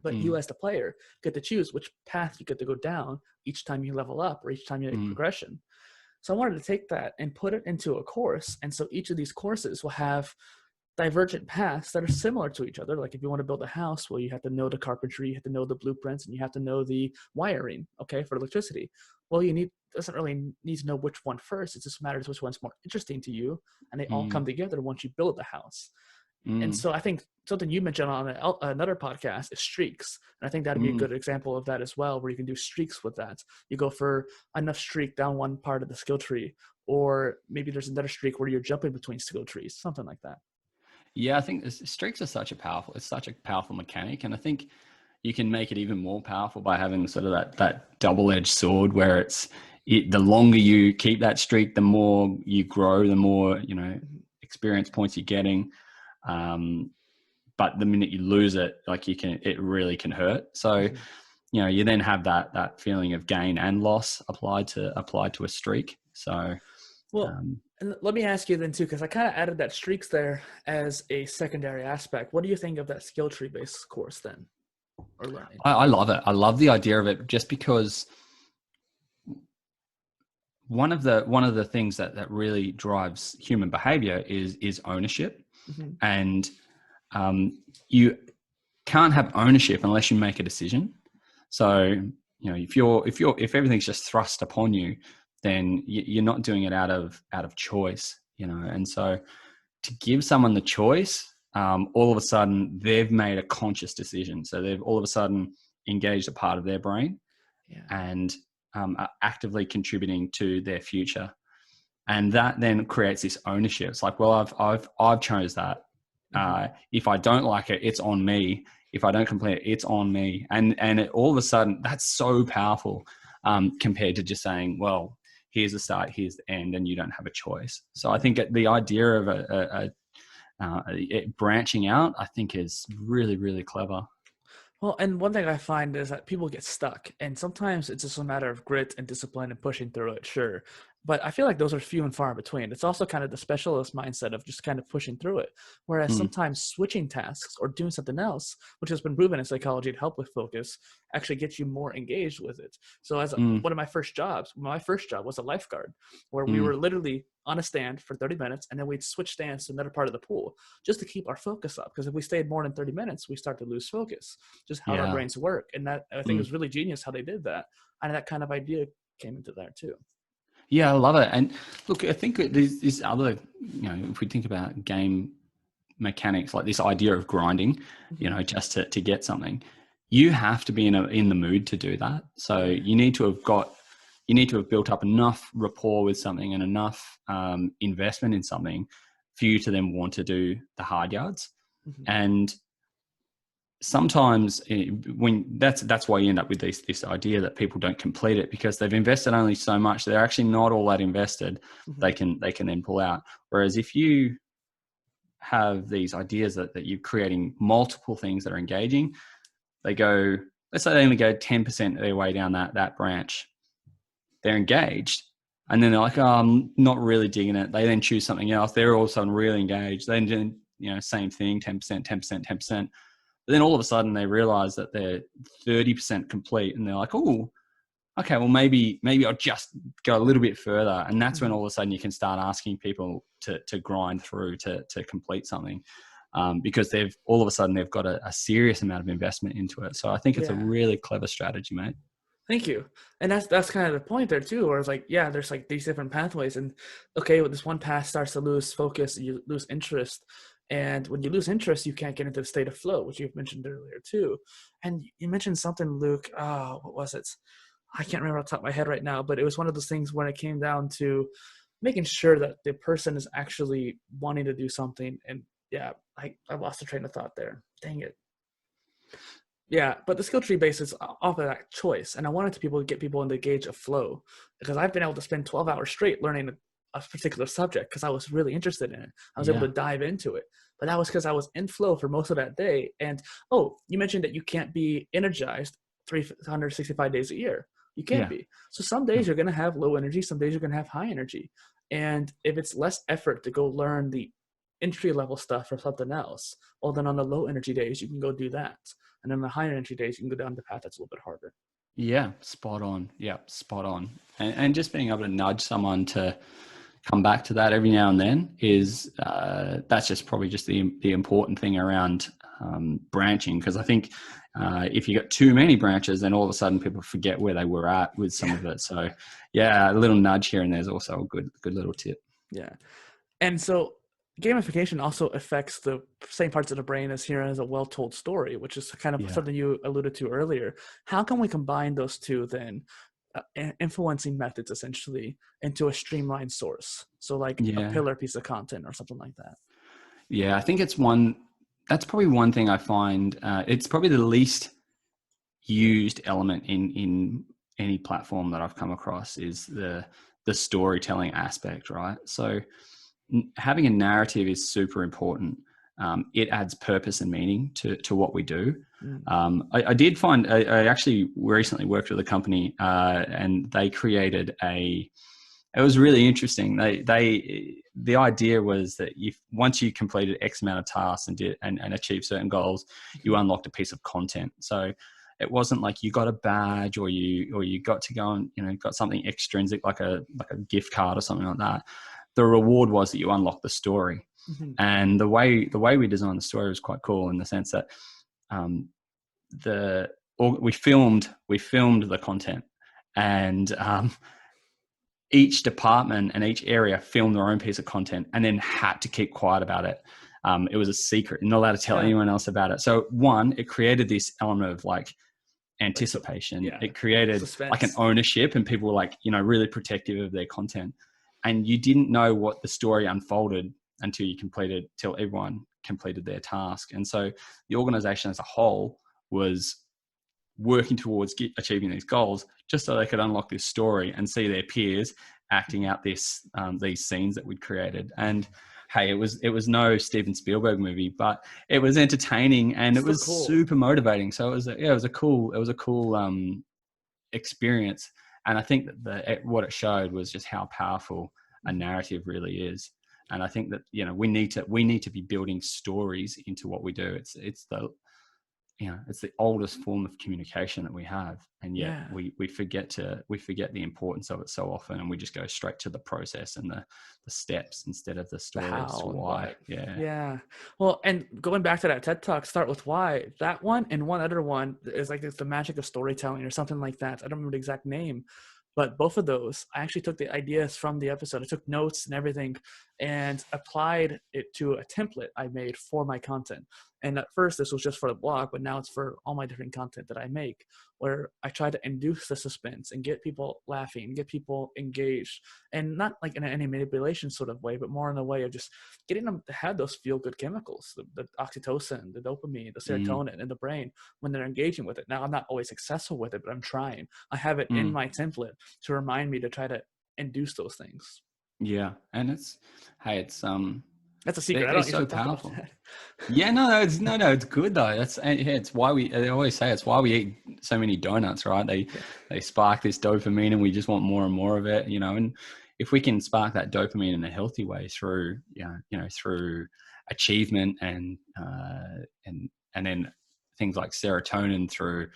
But you as the player get to choose which path you get to go down each time you level up or each time you make progression. So I wanted to take that and put it into a course. And so each of these courses will have divergent paths that are similar to each other. Like if you want to build a house, well, you have to know the carpentry, you have to know the blueprints, and you have to know the wiring, okay, for electricity. Well, doesn't really need to know which one first. It just matters which one's more interesting to you. And they all come together once you build the house. And so I think something you mentioned on another podcast is streaks. And I think that'd be a good example of that as well, where you can do streaks with that. You go for enough streak down one part of the skill tree, or maybe there's another streak where you're jumping between skill trees, something like that. Yeah, I think streaks are such a powerful mechanic. And I think you can make it even more powerful by having sort of that double-edged sword where the longer you keep that streak, the more you grow, the more, experience points you're getting. But the minute you lose it, it really can hurt. So, you then have that feeling of gain and loss applied to a streak. So, well, and let me ask you then too, because I kind of added that streaks there as a secondary aspect. What do you think of that skill tree based course then, or learning? I love it. I love the idea of it, just because one of the things that really drives human behavior is ownership, and you can't have ownership unless you make a decision. So, if everything's just thrust upon you, then you're not doing it out of choice, and so to give someone the choice, all of a sudden they've made a conscious decision. So they've all of a sudden engaged a part of their brain and are actively contributing to their future. And that then creates this ownership. It's like, well, I've chose that. If I don't like it, it's on me. If I don't complete it, it's on me. And all of a sudden, that's so powerful compared to just saying, well, here's the start, here's the end, and you don't have a choice. So I think the idea of it branching out, I think, is really, really clever. Well, and one thing I find is that people get stuck, and sometimes it's just a matter of grit and discipline and pushing through it, sure. But I feel like those are few and far between. It's also kind of the specialist mindset of just kind of pushing through it. Whereas sometimes switching tasks or doing something else, which has been proven in psychology to help with focus, actually gets you more engaged with it. So as one of my first job was a lifeguard, where we were literally on a stand for 30 minutes, and then we'd switch stands to another part of the pool just to keep our focus up. Because if we stayed more than 30 minutes, we start to lose focus, just how our brains work. And that, I think it was really genius how they did that. And that kind of idea came into there too. Yeah, I love it. And look, I think there's this other, if we think about game mechanics, like this idea of grinding, just to get something, you have to be in the mood to do that. So you need to have built up enough rapport with something and enough investment in something for you to then want to do the hard yards. And sometimes that's why you end up with this idea that people don't complete it, because they've invested only so much. They're actually not all that invested. They can then pull out. Whereas if you have these ideas that you're creating multiple things that are engaging, let's say they only go 10% of their way down that branch. They're engaged, and then they're like, oh, I'm not really digging it. They then choose something else. They're all of a sudden really engaged. Then same thing, 10%, 10%, 10%. But then all of a sudden they realize that they're 30% complete, and they're like, oh, okay, well, maybe I'll just go a little bit further. And that's when all of a sudden you can start asking people to grind through to complete something, because they've all of a sudden they've got a serious amount of investment into it. So I think it's a really clever strategy, mate. Thank you. And that's kind of the point there too, where it's like, yeah, there's like these different pathways, and okay, with this one path starts to lose focus, you lose interest. And when you lose interest, you can't get into the state of flow, which you've mentioned earlier too. And you mentioned something, Luke, what was it? I can't remember off the top of my head right now, but it was one of those things when it came down to making sure that the person is actually wanting to do something. And yeah, I lost the train of thought there. Dang it. Yeah, but the skill tree bases off of that choice, and I wanted to get people in the gauge of flow, because I've been able to spend 12 hours straight learning a particular subject because I was really interested in it. I was able to dive into it, but that was because I was in flow for most of that day. And oh, you mentioned that you can't be energized 365 days a year. You can't be. So some days you're going to have low energy, some days you're going to have high energy. And if it's less effort to go learn the entry level stuff or something else, well, then on the low energy days you can go do that. And then the higher energy days, you can go down the path that's a little bit harder. Yeah, spot on. Yeah, spot on. And just being able to nudge someone to come back to that every now and then is that's just probably just the important thing around branching. Because I think if you got too many branches, then all of a sudden people forget where they were at with some of it. So yeah, a little nudge here and there is also a good little tip. Yeah. And so gamification also affects the same parts of the brain as hearing as a well-told story, which is kind of something you alluded to earlier. How can we combine those two then, influencing methods essentially, into a streamlined source? So like a pillar piece of content or something like that. Yeah, I think that's probably one thing I find, it's probably the least used element in any platform that I've come across is the storytelling aspect, right? So having a narrative is super important. It adds purpose and meaning to what we do. I did find, I actually recently worked with a company and they created it was really interesting. The idea was that once you completed X amount of tasks and achieved certain goals, you unlocked a piece of content. So it wasn't like you got a badge or you got to go and, got something extrinsic like a gift card or something like that. The reward was that you unlock the story. And the way we designed the story was quite cool in the sense that we filmed the content, and each department and each area filmed their own piece of content and then had to keep quiet about it. It was a secret, not allowed to tell anyone else about it. So one, it created this element of like anticipation. It created suspense, like an ownership, and people were like, really protective of their content. And you didn't know what the story unfolded until everyone completed their task. And so the organization as a whole was working towards achieving these goals just so they could unlock this story and see their peers acting out these scenes that we'd created. And hey, it was no Steven Spielberg movie, but it was entertaining and it was super motivating. So it was a cool experience. And I think that what it showed was just how powerful a narrative really is. And I think that, we need to be building stories into what we do. It's the oldest form of communication that we have, and yet we forget the importance of it so often, and we just go straight to the process and the steps instead of the story as to why. Yeah. Well, and going back to that TED Talk, start with why. That one and one other one is like it's the magic of storytelling or something like that. I don't remember the exact name, but both of those, I actually took the ideas from the episode. I took notes and everything and applied it to a template I made for my content. And at first this was just for the blog, but now it's for all my different content that I make, where I try to induce the suspense and get people laughing, get people engaged, and not like in any manipulation sort of way, but more in a way of just getting them to have those feel-good chemicals, the oxytocin, the dopamine, the serotonin in the brain when they're engaging with it. Now, I'm not always successful with it, but I'm trying. I have it in my template to remind me to try to induce those things. Yeah. And it's that's a secret. I don't usually talk about that. Yeah, no, it's good though. It's why I always say it's why we eat so many donuts, right? They spark this dopamine, and we just want more and more of it, And if we can spark that dopamine in a healthy way through, through achievement and then things like serotonin through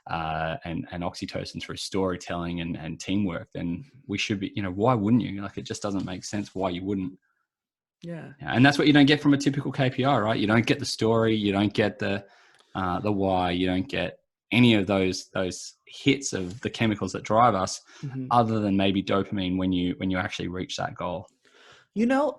and oxytocin through storytelling and teamwork, then we should be, why wouldn't you? Like, it just doesn't make sense why you wouldn't. Yeah. And that's what you don't get from a typical KPI, right? You don't get the story, you don't get the why, you don't get any of those hits of the chemicals that drive us, other than maybe dopamine when you actually reach that goal.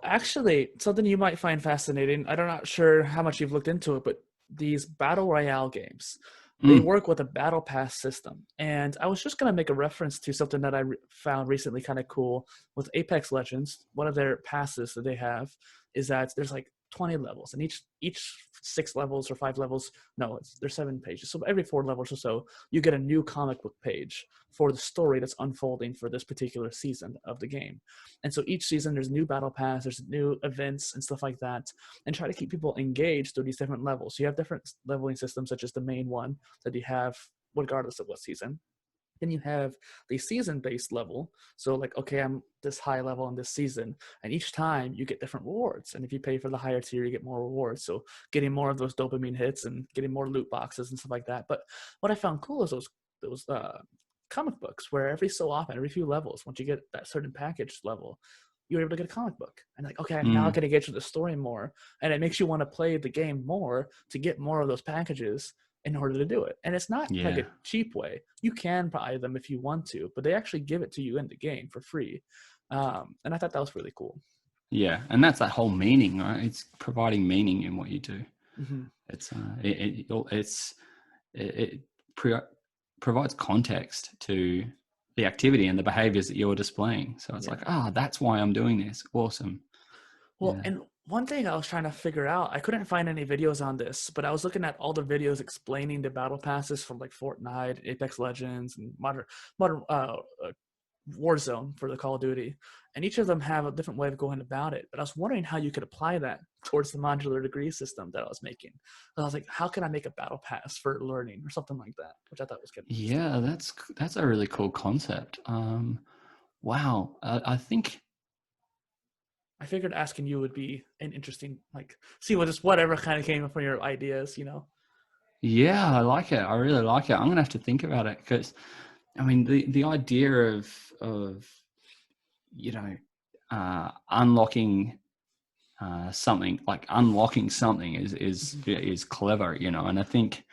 Actually, something you might find fascinating. I'm not sure how much you've looked into it, but these battle royale games, they work with a battle pass system. And I was just going to make a reference to something that I found recently kind of cool with Apex Legends. One of their passes that they have is that there's like 20 levels, and each 6 levels or 5 levels, no, there's 7 pages. So every 4 levels or so, you get a new comic book page for the story that's unfolding for this particular season of the game. And so each season there's new battle pass, there's new events and stuff like that, and try to keep people engaged through these different levels. So you have different leveling systems, such as the main one that you have regardless of what season. Then you have the season-based level. So like, okay, I'm this high level in this season, and each time you get different rewards. And if you pay for the higher tier, you get more rewards. So getting more of those dopamine hits and getting more loot boxes and stuff like that. But what I found cool is those comic books, where every so often, every few levels, once you get that certain package level, you're able to get a comic book. And like, okay, now I can engage with the story more. And it makes you want to play the game more to get more of those packages in order to do it. And it's not like a cheap way. You can buy them if you want to, but they actually give it to you in the game for free. And I thought that was really cool. Yeah, and that's that whole meaning, right? It's providing meaning in what you do. It provides context to the activity and the behaviors that you're displaying. So it's like, that's why I'm doing this. Awesome. Well, and one thing I was trying to figure out, I couldn't find any videos on this, but I was looking at all the videos explaining the battle passes from like Fortnite, Apex Legends, and modern Warzone for the Call of Duty, and each of them have a different way of going about it. But I was wondering how you could apply that towards the modular degree system that I was making. And I was like, how can I make a battle pass for learning or something like that, which I thought was good. Yeah, that's a really cool concept. Wow, I figured asking you would be an interesting, like, see what just whatever kind of came up from your ideas, Yeah, I like it. I really like it. I'm gonna have to think about it, because I mean the idea of unlocking something, like unlocking something is clever, and I think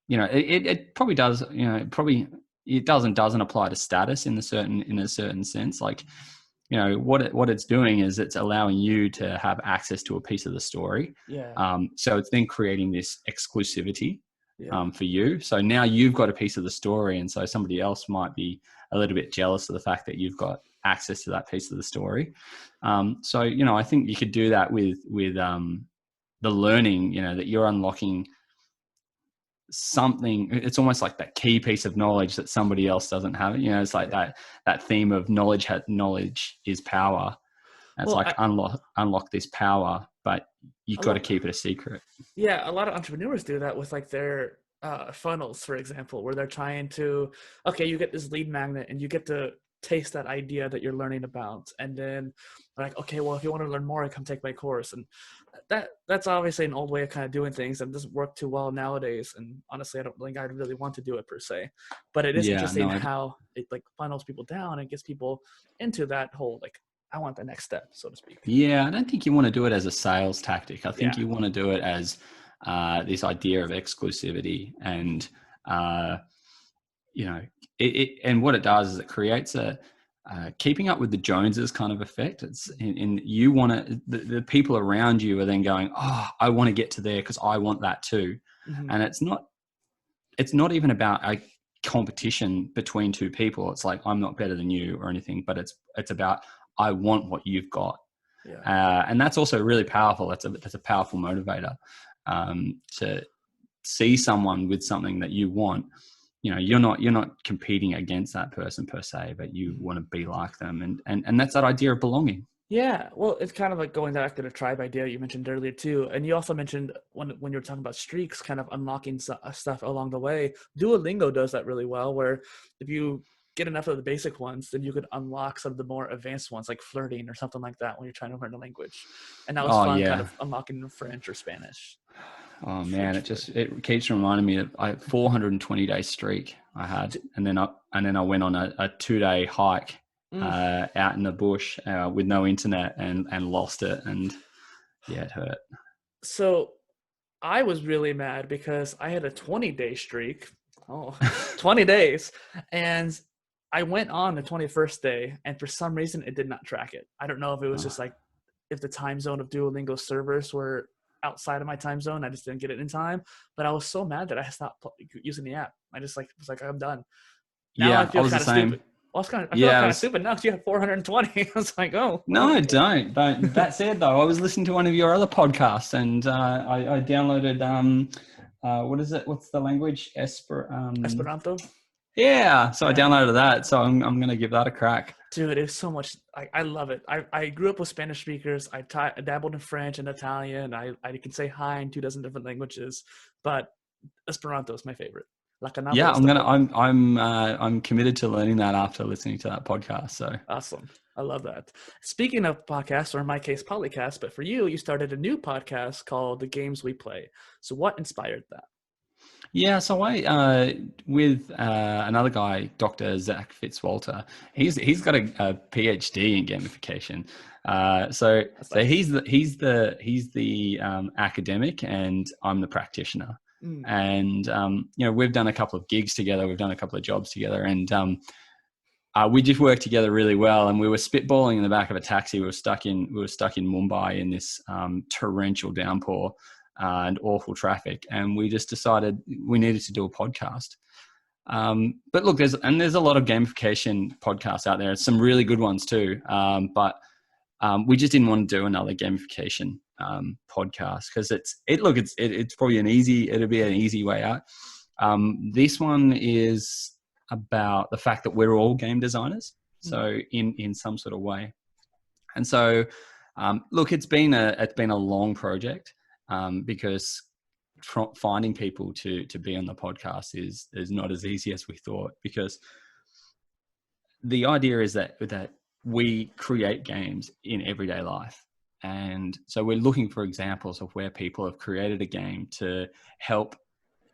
it probably does, it doesn't apply to status in a certain sense. Like, what it's doing is it's allowing you to have access to a piece of the story. So it's then creating this exclusivity for you. So now you've got a piece of the story, and so somebody else might be a little bit jealous of the fact that you've got access to that piece of the story. So I think you could do that with the learning, that you're unlocking something. It's almost like that key piece of knowledge that somebody else doesn't have. It's like that theme of knowledge is power. And it's unlock this power, but you've got to keep it a secret. Yeah, a lot of entrepreneurs do that with like their funnels, for example, where they're trying to, okay, you get this lead magnet and you get to taste that idea that you're learning about, and then like, okay, well, if you want to learn more, come take my course. And that's obviously an old way of kind of doing things and doesn't work too well nowadays. And honestly, I don't think I really want to do it per se, but it is interesting how it like funnels people down and gets people into that whole, like, I want the next step, so to speak. Yeah, I don't think you want to do it as a sales tactic. I think you want to do it as this idea of exclusivity, and and what it does is it creates a keeping up with the Joneses kind of effect. It's in you want to, the people around you are then going, oh, I want to get to there because I want that too. And it's not even about a competition between two people. It's like, I'm not better than you or anything, but it's about, I want what you've got. And that's also really powerful. That's a powerful motivator, to see someone with something that you want. You're not competing against that person per se, but you want to be like them. And that's that idea of belonging. Yeah, well, it's kind of like going back to the tribe idea you mentioned earlier too, and you also mentioned when you were talking about streaks, kind of unlocking stuff along the way. Duolingo does that really well, where if you get enough of the basic ones, then you could unlock some of the more advanced ones, like flirting or something like that, when you're trying to learn a language. And that was fun, kind of unlocking French or Spanish. Oh man, it keeps reminding me of a 420-day streak I had, and then I went on a 2-day hike out in the bush with no internet and lost it, and it hurt. So I was really mad because I had a 20-day streak Oh, 20 days. And I went on the 21st day, and for some reason it did not track it. I don't know if it was just like if the time zone of Duolingo servers were outside of my time zone, I just didn't get it in time. But I was so mad that I stopped using the app. I just like was like, I'm done. Now I Yeah, I feel was the kind of stupid. same. Well, I feel Yeah, kind of stupid now because you have 420. I was like, oh, no, okay. don't. But that said, though, I was listening to one of your other podcasts, and I downloaded what is it? What's the language? Esperanto. Yeah, so I Yeah. downloaded that. So I'm gonna give that a crack. Dude, it's so much. I love it. I grew up with Spanish speakers. I dabbled in French and Italian. I can say hi in 2 dozen different languages, but Esperanto is my favorite. La canabo Yeah, is the mejor. I'm committed to learning that after listening to that podcast. So Awesome. I love that. Speaking of podcasts, or in my case, Polycast, but for you, you started a new podcast called The Games We Play. So what inspired that? yeah, so I with another guy, Dr. Zach Fitzwalter. He's got a PhD in gamification. So That's so nice. he's the academic, and I'm the practitioner. Mm. And we've done a couple of gigs together. We've done a couple of jobs together, and we just worked together really well. And we were spitballing in the back of a taxi. We were stuck in Mumbai in this torrential downpour and awful traffic, and we just decided we needed to do a podcast. But look, there's a lot of gamification podcasts out there. Some really good ones too. But we just didn't want to do another gamification podcast because it's probably it'll be an easy way out. This one is about the fact that we're all game designers, so in some sort of way. And so, look, it's been a long project because finding people to be on the podcast is not as easy as we thought, because the idea is that we create games in everyday life. And so we're looking for examples of where people have created a game to help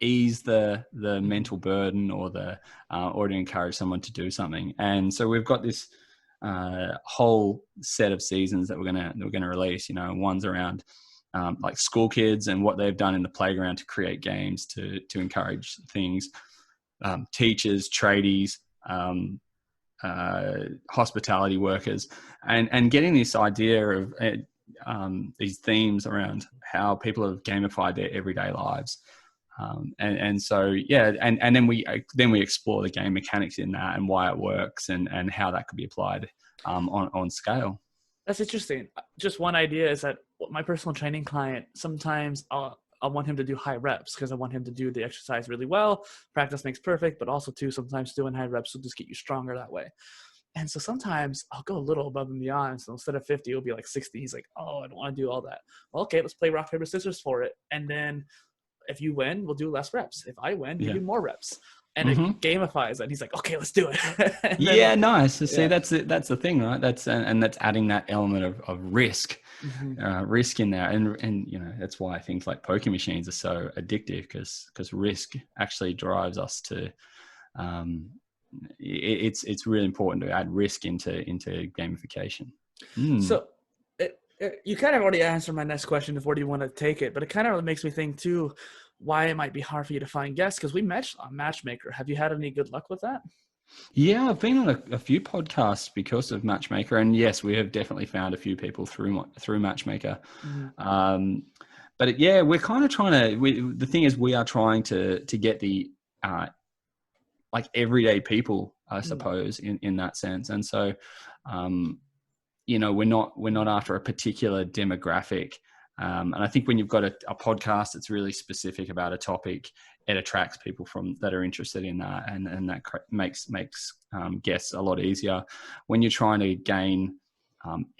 ease the mental burden or to encourage someone to do something. And so we've got this whole set of seasons that we're gonna release. One's around like school kids and what they've done in the playground to create games to encourage things. Teachers, tradies, hospitality workers, and getting this idea of these themes around how people have gamified their everyday lives. And so and then we explore the game mechanics in that and why it works and how that could be applied on scale. That's interesting. Just one idea is that my personal training client, sometimes I want him to do high reps because I want him to do the exercise really well. Practice makes perfect, but also too, sometimes doing high reps will just get you stronger that way. And so sometimes I'll go a little above and beyond. So instead of 50, it'll be like 60. He's like, oh, I don't want to do all that. Well, okay, let's play rock, paper, scissors for it. And then if you win, we'll do less reps. If I win, you do more reps. And it gamifies that. He's like, okay, let's do it. Yeah, nice. So see, that's the thing, right? That's adding that element of risk, risk in there, and that's why things like poker machines are so addictive, because risk actually drives us to. It's really important to add risk into gamification. So you kind of already answered my next question of where do you want to take it, but it kind of makes me think too why it might be hard for you to find guests, because we matched on Matchmaker. Have you had any good luck with that? Yeah, I've been on a few podcasts because of Matchmaker, and yes, we have definitely found a few people through Matchmaker. But we're kind of trying to. The thing is, we are trying to get the like everyday people, I suppose, in that sense. And so, we're not after a particular demographic. And I think when you've got a podcast that's really specific about a topic, it attracts people that are interested in that, and that makes guests a lot easier. When you're trying to gain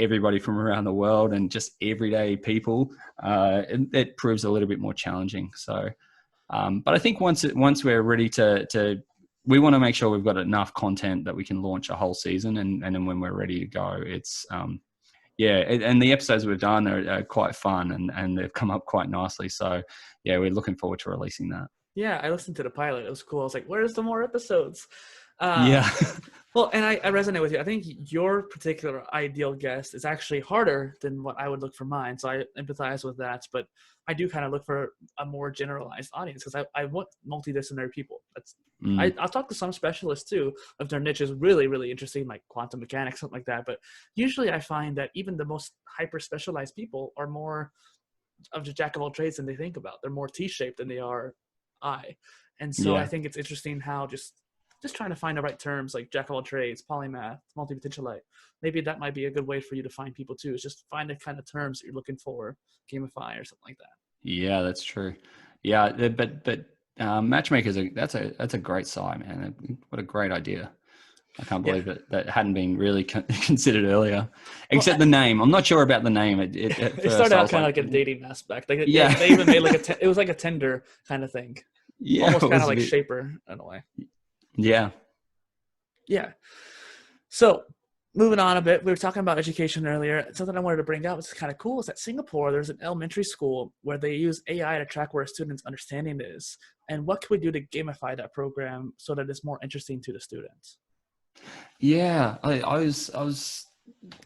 everybody from around the world and just everyday people, it proves a little bit more challenging. So, but I think once we're ready to we want to make sure we've got enough content that we can launch a whole season, and then when we're ready to go, it's and the episodes we've done are quite fun, and they've come up quite nicely. So we're looking forward to releasing that. Yeah, I listened to the pilot. It was cool. I was like, where's the more episodes? Yeah. Well, and I resonate with you. I think your particular ideal guest is actually harder than what I would look for mine. So I empathize with that. But I do kind of look for a more generalized audience because I want multidisciplinary people. I'll talk to some specialists too if their niche is really, really interesting, like quantum mechanics, something like that. But usually I find that even the most hyper specialized people are more of the jack of all trades than they think about. They're more T-shaped than they are I. And so I Yeah. think it's interesting how just trying to find the right terms like jack of all trades, polymath, multi-potentialite. Maybe that might be a good way for you to find people too, is just find the kind of terms that you're looking for, gamify or something like that. Yeah, that's true. Yeah, but Matchmaker's that's a great site, man. What a great idea. I can't Yeah. believe that hadn't been really considered earlier. Well, Except the name. I'm not sure about the name. At it first, started I out was kind of like, like a dating aspect. Like yeah, they even made like it was like a Tinder kind of thing, yeah, almost it kind of was a like bit, Shaper in a way. yeah, Yeah. So moving on a bit, we were talking about education earlier. Something I wanted to bring up, which is kind of cool, is that Singapore, there's an elementary school where they use AI to track where a student's understanding is. And what can we do to gamify that program so that it's more interesting to the students? yeah. I was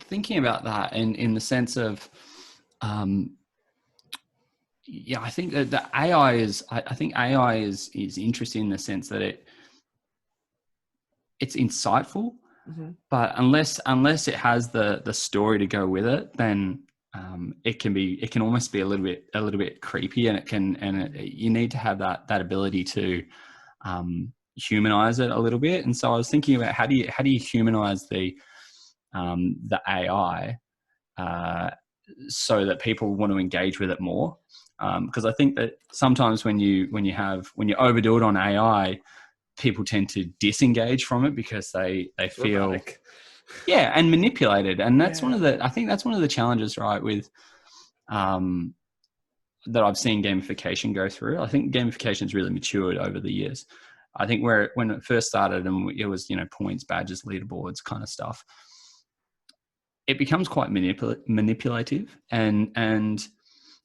thinking about that in the sense of, um, yeah, I think that the AI is. I think AI is interesting in the sense that it's insightful, Mm-hmm. but unless it has the story to go with it, then it can almost be a little bit creepy, and you need to have that ability to humanize it a little bit. And so I was thinking about how do you humanize the AI so that people want to engage with it more, because I think that sometimes when you overdo it on AI, people tend to disengage from it because they It's feel, robotic. yeah, and manipulated. And that's Yeah. I think that's one of the challenges, right, with that I've seen gamification go through. I think gamification has really matured over the years. I think when it first started and it was, points, badges, leaderboards kind of stuff, it becomes quite manipulative and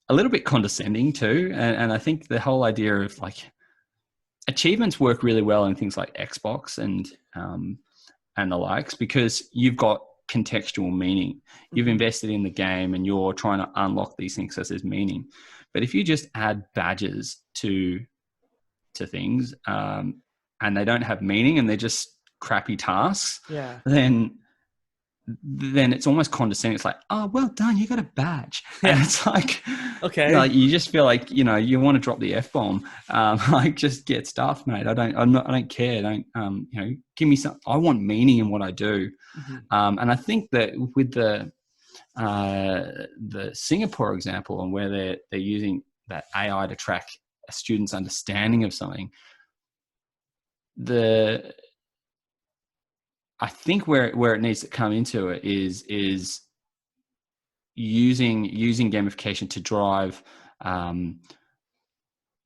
a little bit condescending too. And I think the whole idea of like achievements work really well in things like Xbox and the likes, because you've got contextual meaning. You've Mm-hmm. invested in the game and you're trying to unlock these things as there's meaning. But if you just add badges to things, and they don't have meaning and they're just crappy tasks, Yeah. then it's almost condescending. It's like, oh, well done, you got a badge. And Yeah. it's like, Okay. you just feel like, you want to drop the F-bomb. Like, just get stuff, mate. I don't care. Don't, give me some, I want meaning in what I do. Mm-hmm. And I think that with the Singapore example, and where they're using that AI to track a student's understanding of something, I think where it needs to come into it is using gamification to drive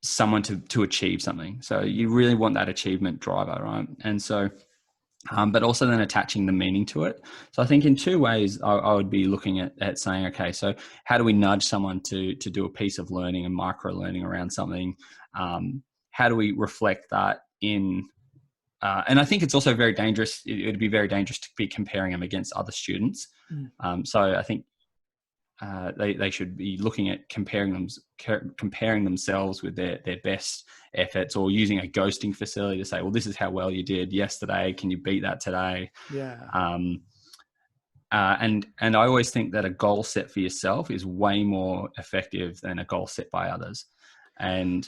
someone to achieve something. So you really want that achievement driver, right? And so, but also then attaching the meaning to it. So I think in two ways, I would be looking at saying, okay, so how do we nudge someone to do a piece of learning and micro learning around something? How do we reflect that in? And I think it's also very dangerous. It'd be very dangerous to be comparing them against other students. Mm-hmm. So I think they should be looking at comparing themselves with their best efforts, or using a ghosting facility to say, well, this is how well you did yesterday. Can you beat that today? Yeah. And I always think that a goal set for yourself is way more effective than a goal set by others. And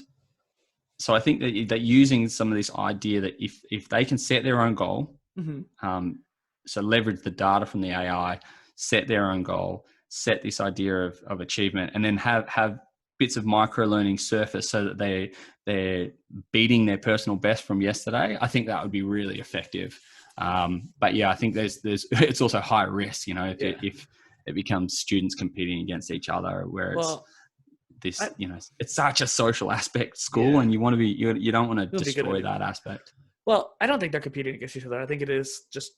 so I think that using some of this idea that if they can set their own goal, Mm-hmm. so leverage the data from the AI, set their own goal, set this idea of achievement, and then have bits of micro learning surface so that they're beating their personal best from yesterday. I think that would be really effective. But yeah, I think there's it's also high risk, if it becomes students competing against each other, where it's Well, this, I, it's such a social aspect school, yeah, and you want to be, you don't want to it'll be good destroy anyway. that aspect. Well, I don't think they're competing against each other. I think it is just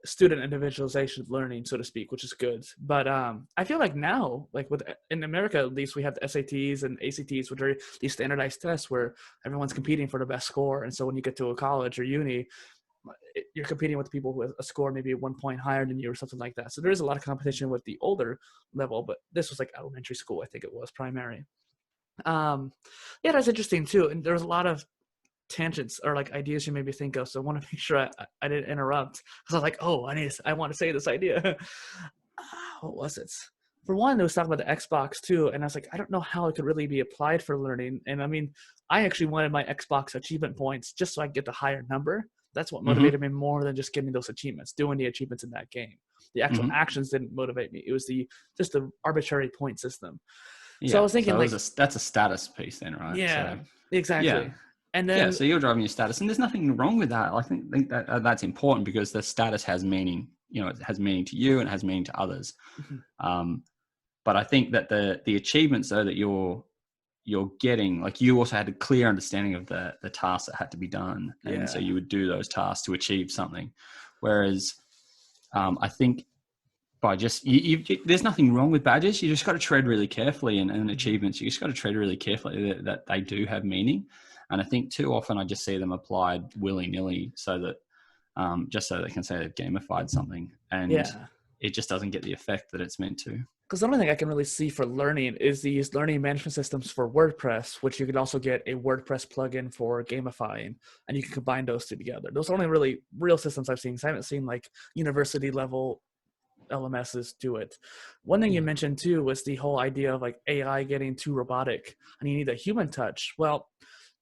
student individualization of learning, so to speak, which is good. But I feel like now, like in America at least, we have the SATs and ACTs, which are these standardized tests where everyone's competing for the best score. And so when you get to a college or uni, you're competing with people with a score maybe 1 point higher than you or something like that. So there is a lot of competition with the older level, but this was like elementary school, I think it was primary. Yeah, that's interesting too. And there's a lot of tangents or like ideas you maybe think of. So I want to make sure I didn't interrupt because I was like, oh, I want to say this idea. What was it? For one, it was talking about the Xbox too, and I was like, I don't know how it could really be applied for learning. And I mean, I actually wanted my Xbox achievement points just so I could get the higher number. That's what motivated me more than just getting those achievements, doing the achievements in that game. The actual actions didn't motivate me. It was just the arbitrary point system. Yeah. So I was thinking, so that's a status piece then, right? Yeah, So, exactly. Yeah. And then, so you're driving your status, and there's nothing wrong with that. I think that that's important because the status has meaning. It has meaning to you and it has meaning to others. But I think that the achievements though that you're getting, like you also had a clear understanding of the tasks that had to be done, and so you would do those tasks to achieve something. Whereas I think by just there's nothing wrong with badges. You just got to tread really carefully, and achievements. You just got to tread really carefully that they do have meaning. And I think too often I just see them applied willy-nilly, so that just so they can say they've gamified something, and it just doesn't get the effect that it's meant to. Because the only thing I can really see for learning is these learning management systems for WordPress, which you could also get a WordPress plugin for gamifying, and you can combine those two together. Those are only really real systems I've seen. So I haven't seen like university level LMSs do it. One thing you mentioned too was the whole idea of like AI getting too robotic and you need a human touch. Well,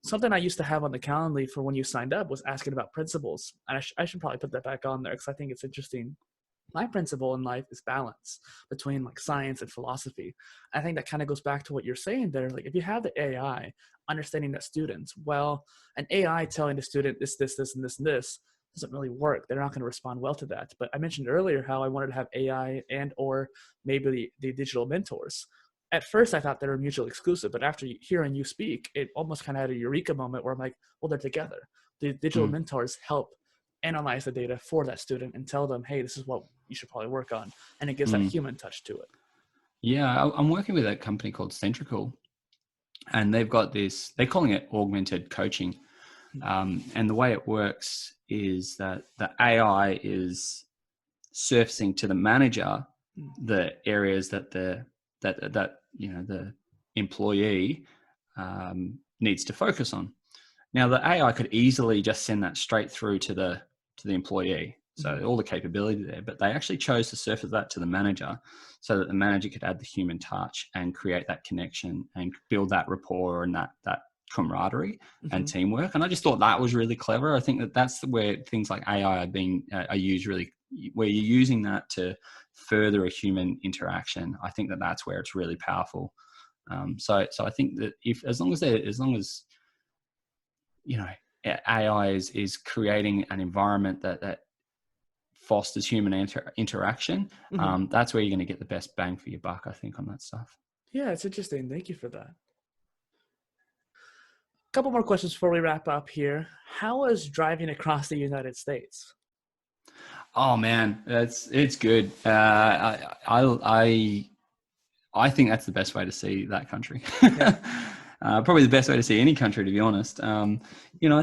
something I used to have on the Calendly for when you signed up was asking about principles. And I should probably put that back on there because I think it's interesting. My principle in life is balance between like science and philosophy. I think that kind of goes back to what you're saying there. Like if you have the AI understanding that students, well, an AI telling the student this, and this doesn't really work. They're not going to respond well to that. But I mentioned earlier how I wanted to have AI and or maybe the digital mentors. At first I thought they were mutually exclusive, but after hearing you speak, it almost kind of had a eureka moment where I'm like, well, they're together. The digital mentors help analyze the data for that student and tell them, hey, this is what you should probably work on. And it gives that human touch to it. Yeah, I'm working with a company called Centrical, and they've got this, they're calling it augmented coaching. And the way it works is that the AI is surfacing to the manager the areas that the employee needs to focus on. Now, the AI could easily just send that straight through to the employee. So all the capability there, but they actually chose to surface that to the manager so that the manager could add the human touch and create that connection and build that rapport and that camaraderie and teamwork. And I just thought that was really clever. I think that that's where things like AI are used really, where you're using that to further a human interaction. I think that that's where it's really powerful. So I think that as long as AI is creating an environment that fosters human interaction, that's where you're going to get the best bang for your buck, I think, on that stuff. Yeah, it's interesting. Thank you for that. A couple more questions before we wrap up here. How is driving across the United States? Oh man, it's good. I think that's the best way to see that country. Probably the best way to see any country, to be honest. I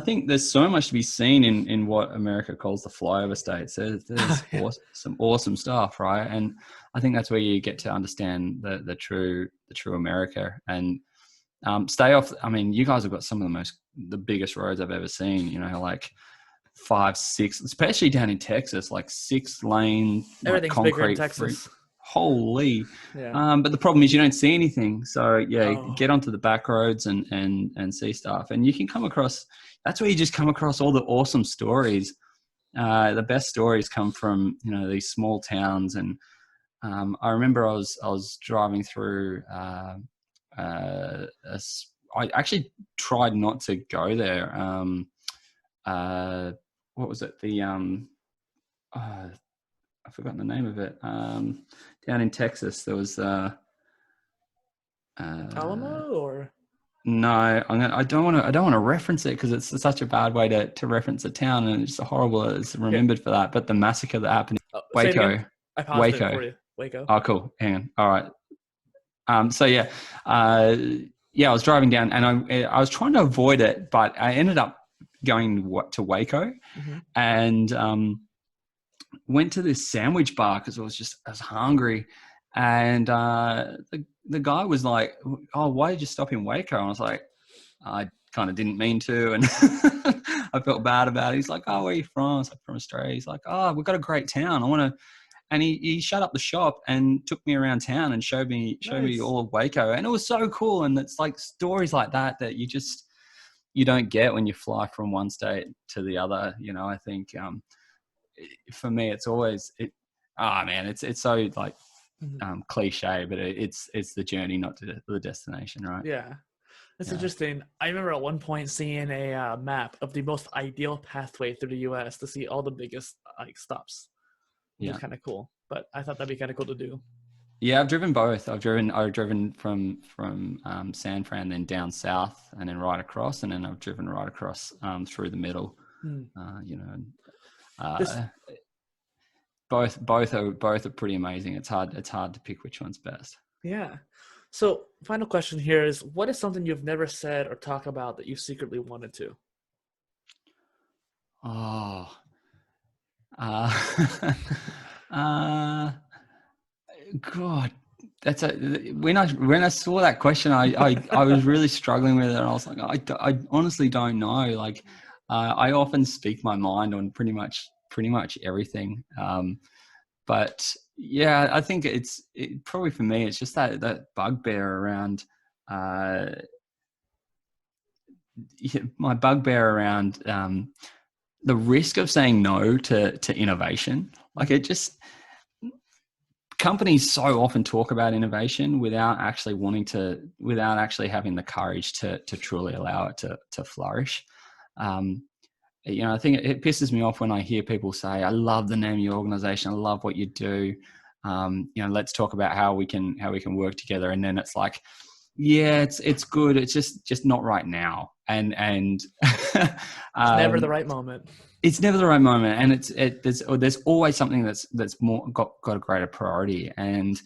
think there's so much to be seen in what America calls the flyover states. There's some awesome stuff, right? And I think that's where you get to understand the true America and stay off. I mean, you guys have got some of the biggest roads I've ever seen. Like 5, 6, especially down in Texas, like 6-lane, everything's concrete bigger in Texas. Holy. But the problem is you don't see anything. So get onto the back roads and see stuff. And you can come across, that's where you just come across all the awesome stories. The best stories come from, these small towns. And I remember I was driving through, I actually tried not to go there. What was it? I've forgotten the name of it. Down in Texas, there was Alamo or no. I don't want to reference it because it's such a bad way to reference a town, and it's horrible. It's remembered for that. But the massacre that happened in Waco. I paused it for you. Waco. Oh, cool. Hang on. All right. I was driving down, and I was trying to avoid it, but I ended up to Waco, Mm-hmm. and went to this sandwich bar because I was hungry, and the guy was like, "Oh, why did you stop in Waco?" And I was like, "I kind of didn't mean to," and I felt bad about it. He's like, "Oh, where are you from?" I was like, "From Australia." He's like, "Oh, we've got a great town. I want to." And he shut up the shop and took me around town and showed me Nice. all of Waco, and it was so cool. And it's like stories like that you don't get when you fly from one state to the other. I think for me, it's always it's so like cliche, but it's the journey, not the destination, right? Yeah. That's Yeah. interesting. I remember at one point seeing a map of the most ideal pathway through the U.S. to see all the biggest stops, which is kind of cool. But I thought that'd be kind of cool to do. Yeah, I've driven both. I've driven from San Fran, then down south, and then right across, and then I've driven right across through the middle. This, Both are pretty amazing. It's hard to pick which one's best. yeah. So, final question here is: what is something you've never said or talked about that you secretly wanted to? Oh, God, that's when I saw that question, I was really struggling with it, and I was like, I honestly don't know. Like, I often speak my mind on pretty much everything. But yeah, I think probably for me, it's just that bugbear around my bugbear around the risk of saying no to innovation. Like companies so often talk about innovation without actually having the courage to truly allow it to flourish. I think it pisses me off when I hear people say, "I love the name of your organization. I love what you do. Let's talk about how we can work together." And then it's like, yeah, it's good. It's just not right now. And It's never the right moment. It's never the right moment, and there's always something that's more got a greater priority, and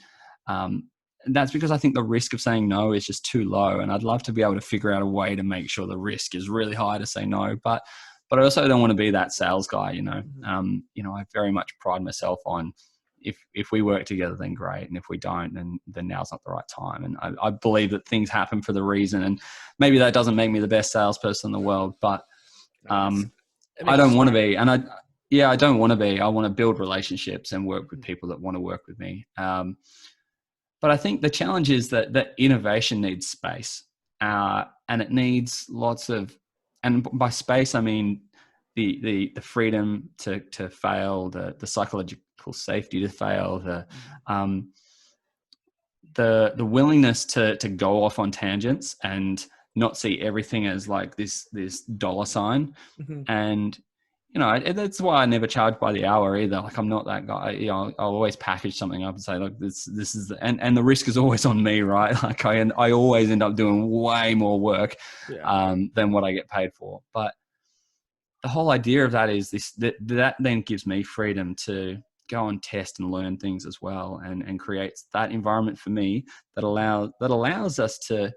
that's because I think the risk of saying no is just too low, and I'd love to be able to figure out a way to make sure the risk is really high to say no, but I also don't want to be that sales guy. I very much pride myself on if we work together, then great, and if we don't, then now's not the right time. And I believe that things happen for the reason, and maybe that doesn't make me the best salesperson in the world, but I don't want to be, and I don't want to be. I want to build relationships and work with people that want to work with me. But I think the challenge is that innovation needs space, and it needs lots of, and by space I mean the freedom to fail, the psychological safety to fail, the willingness to go off on tangents and not see everything as like this dollar sign. And that's why I never charge by the hour either. Like, I'm not that guy. I'll always package something up and say, look, this is and the risk is always on me, right? Like I always end up doing way more work than what I get paid for. But the whole idea of that is that then gives me freedom to go and test and learn things as well, and creates that environment for me that allows us to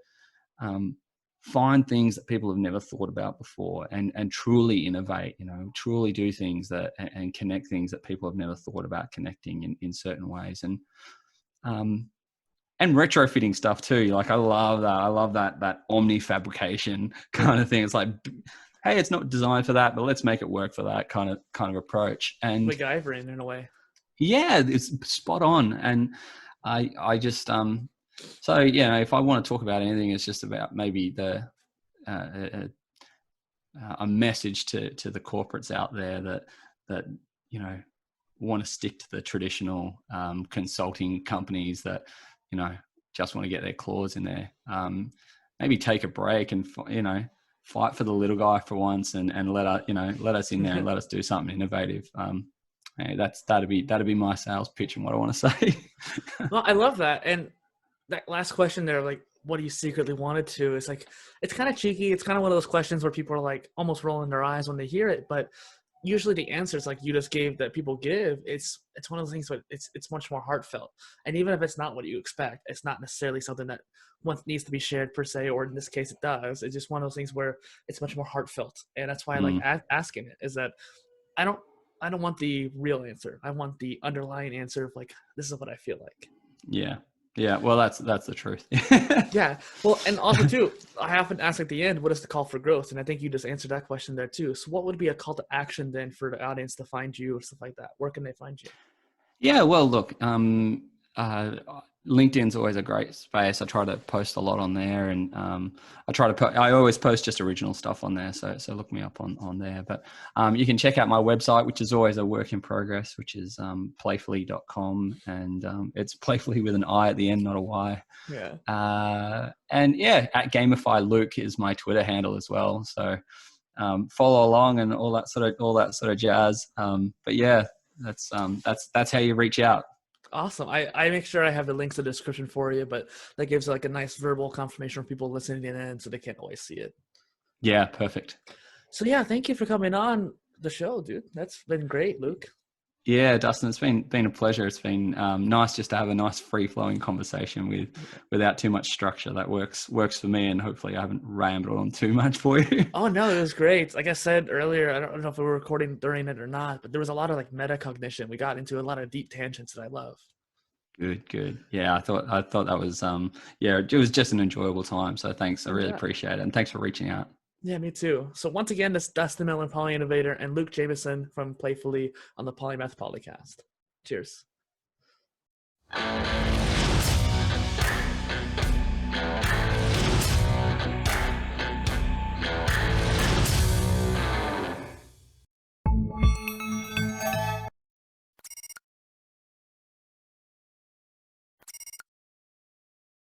find things that people have never thought about before, and truly innovate, truly do things and connect things that people have never thought about connecting in certain ways. And retrofitting stuff too. Like, I love that omni fabrication kind of thing. It's like, hey, it's not designed for that, but let's make it work for that kind of approach. And MacGyvering in a way. Yeah, it's spot on. And I just so if I want to talk about anything, it's just about maybe a message to the corporates out there that want to stick to the traditional consulting companies that just want to get their claws in there. Maybe take a break and fight for the little guy for once, and let us in there and let us do something innovative. That'd be my sales pitch and what I want to say. Well, I love that. And that last question there, like, what do you secretly wanted to? It's like, it's kind of cheeky. It's kind of one of those questions where people are like almost rolling their eyes when they hear it. But usually the answers like you just gave that people give, it's one of those things, but it's much more heartfelt. And even if it's not what you expect, it's not necessarily something that one needs to be shared per se, or in this case it does. It's just one of those things where it's much more heartfelt. And that's why I like asking it, is that I don't want the real answer. I want the underlying answer of like, this is what I feel like. Yeah. Yeah. Well, that's the truth. Yeah. Well, and also too, I often ask at the end, what is the call for growth? And I think you just answered that question there too. So what would be a call to action then for the audience to find you or stuff like that? Where can they find you? Yeah, well, look, LinkedIn's always a great space. I try to post a lot on there, and I always post just original stuff on there. So look me up on there. But you can check out my website, which is always a work in progress, which is playfully.com, and it's playfully with an I at the end, not a Y. Yeah. And yeah, at Gamify Luke is my Twitter handle as well. So follow along and all that sort of jazz. But yeah. That's how you reach out. Awesome. I make sure I have the links in the description for you, but that gives like a nice verbal confirmation for people listening in, so they can't always see it. Yeah, perfect. So yeah, thank you for coming on the show, dude. That's been great, Luke. Yeah, Dustin, it's been a pleasure. It's been nice just to have a nice free flowing conversation without too much structure. That works for me, and hopefully I haven't rambled on too much for you. Oh no, it was great. Like I said earlier, I don't know if we were recording during it or not, but there was a lot of like metacognition. We got into a lot of deep tangents that I love. Good. Yeah, I thought that was yeah, it was just an enjoyable time. So thanks. I really appreciate it. And thanks for reaching out. Yeah, me too. So once again, this is Dustin Miller, PolyInnovator, and Luke Jamieson from PLAYFULLi on the Polymath podcast. Cheers.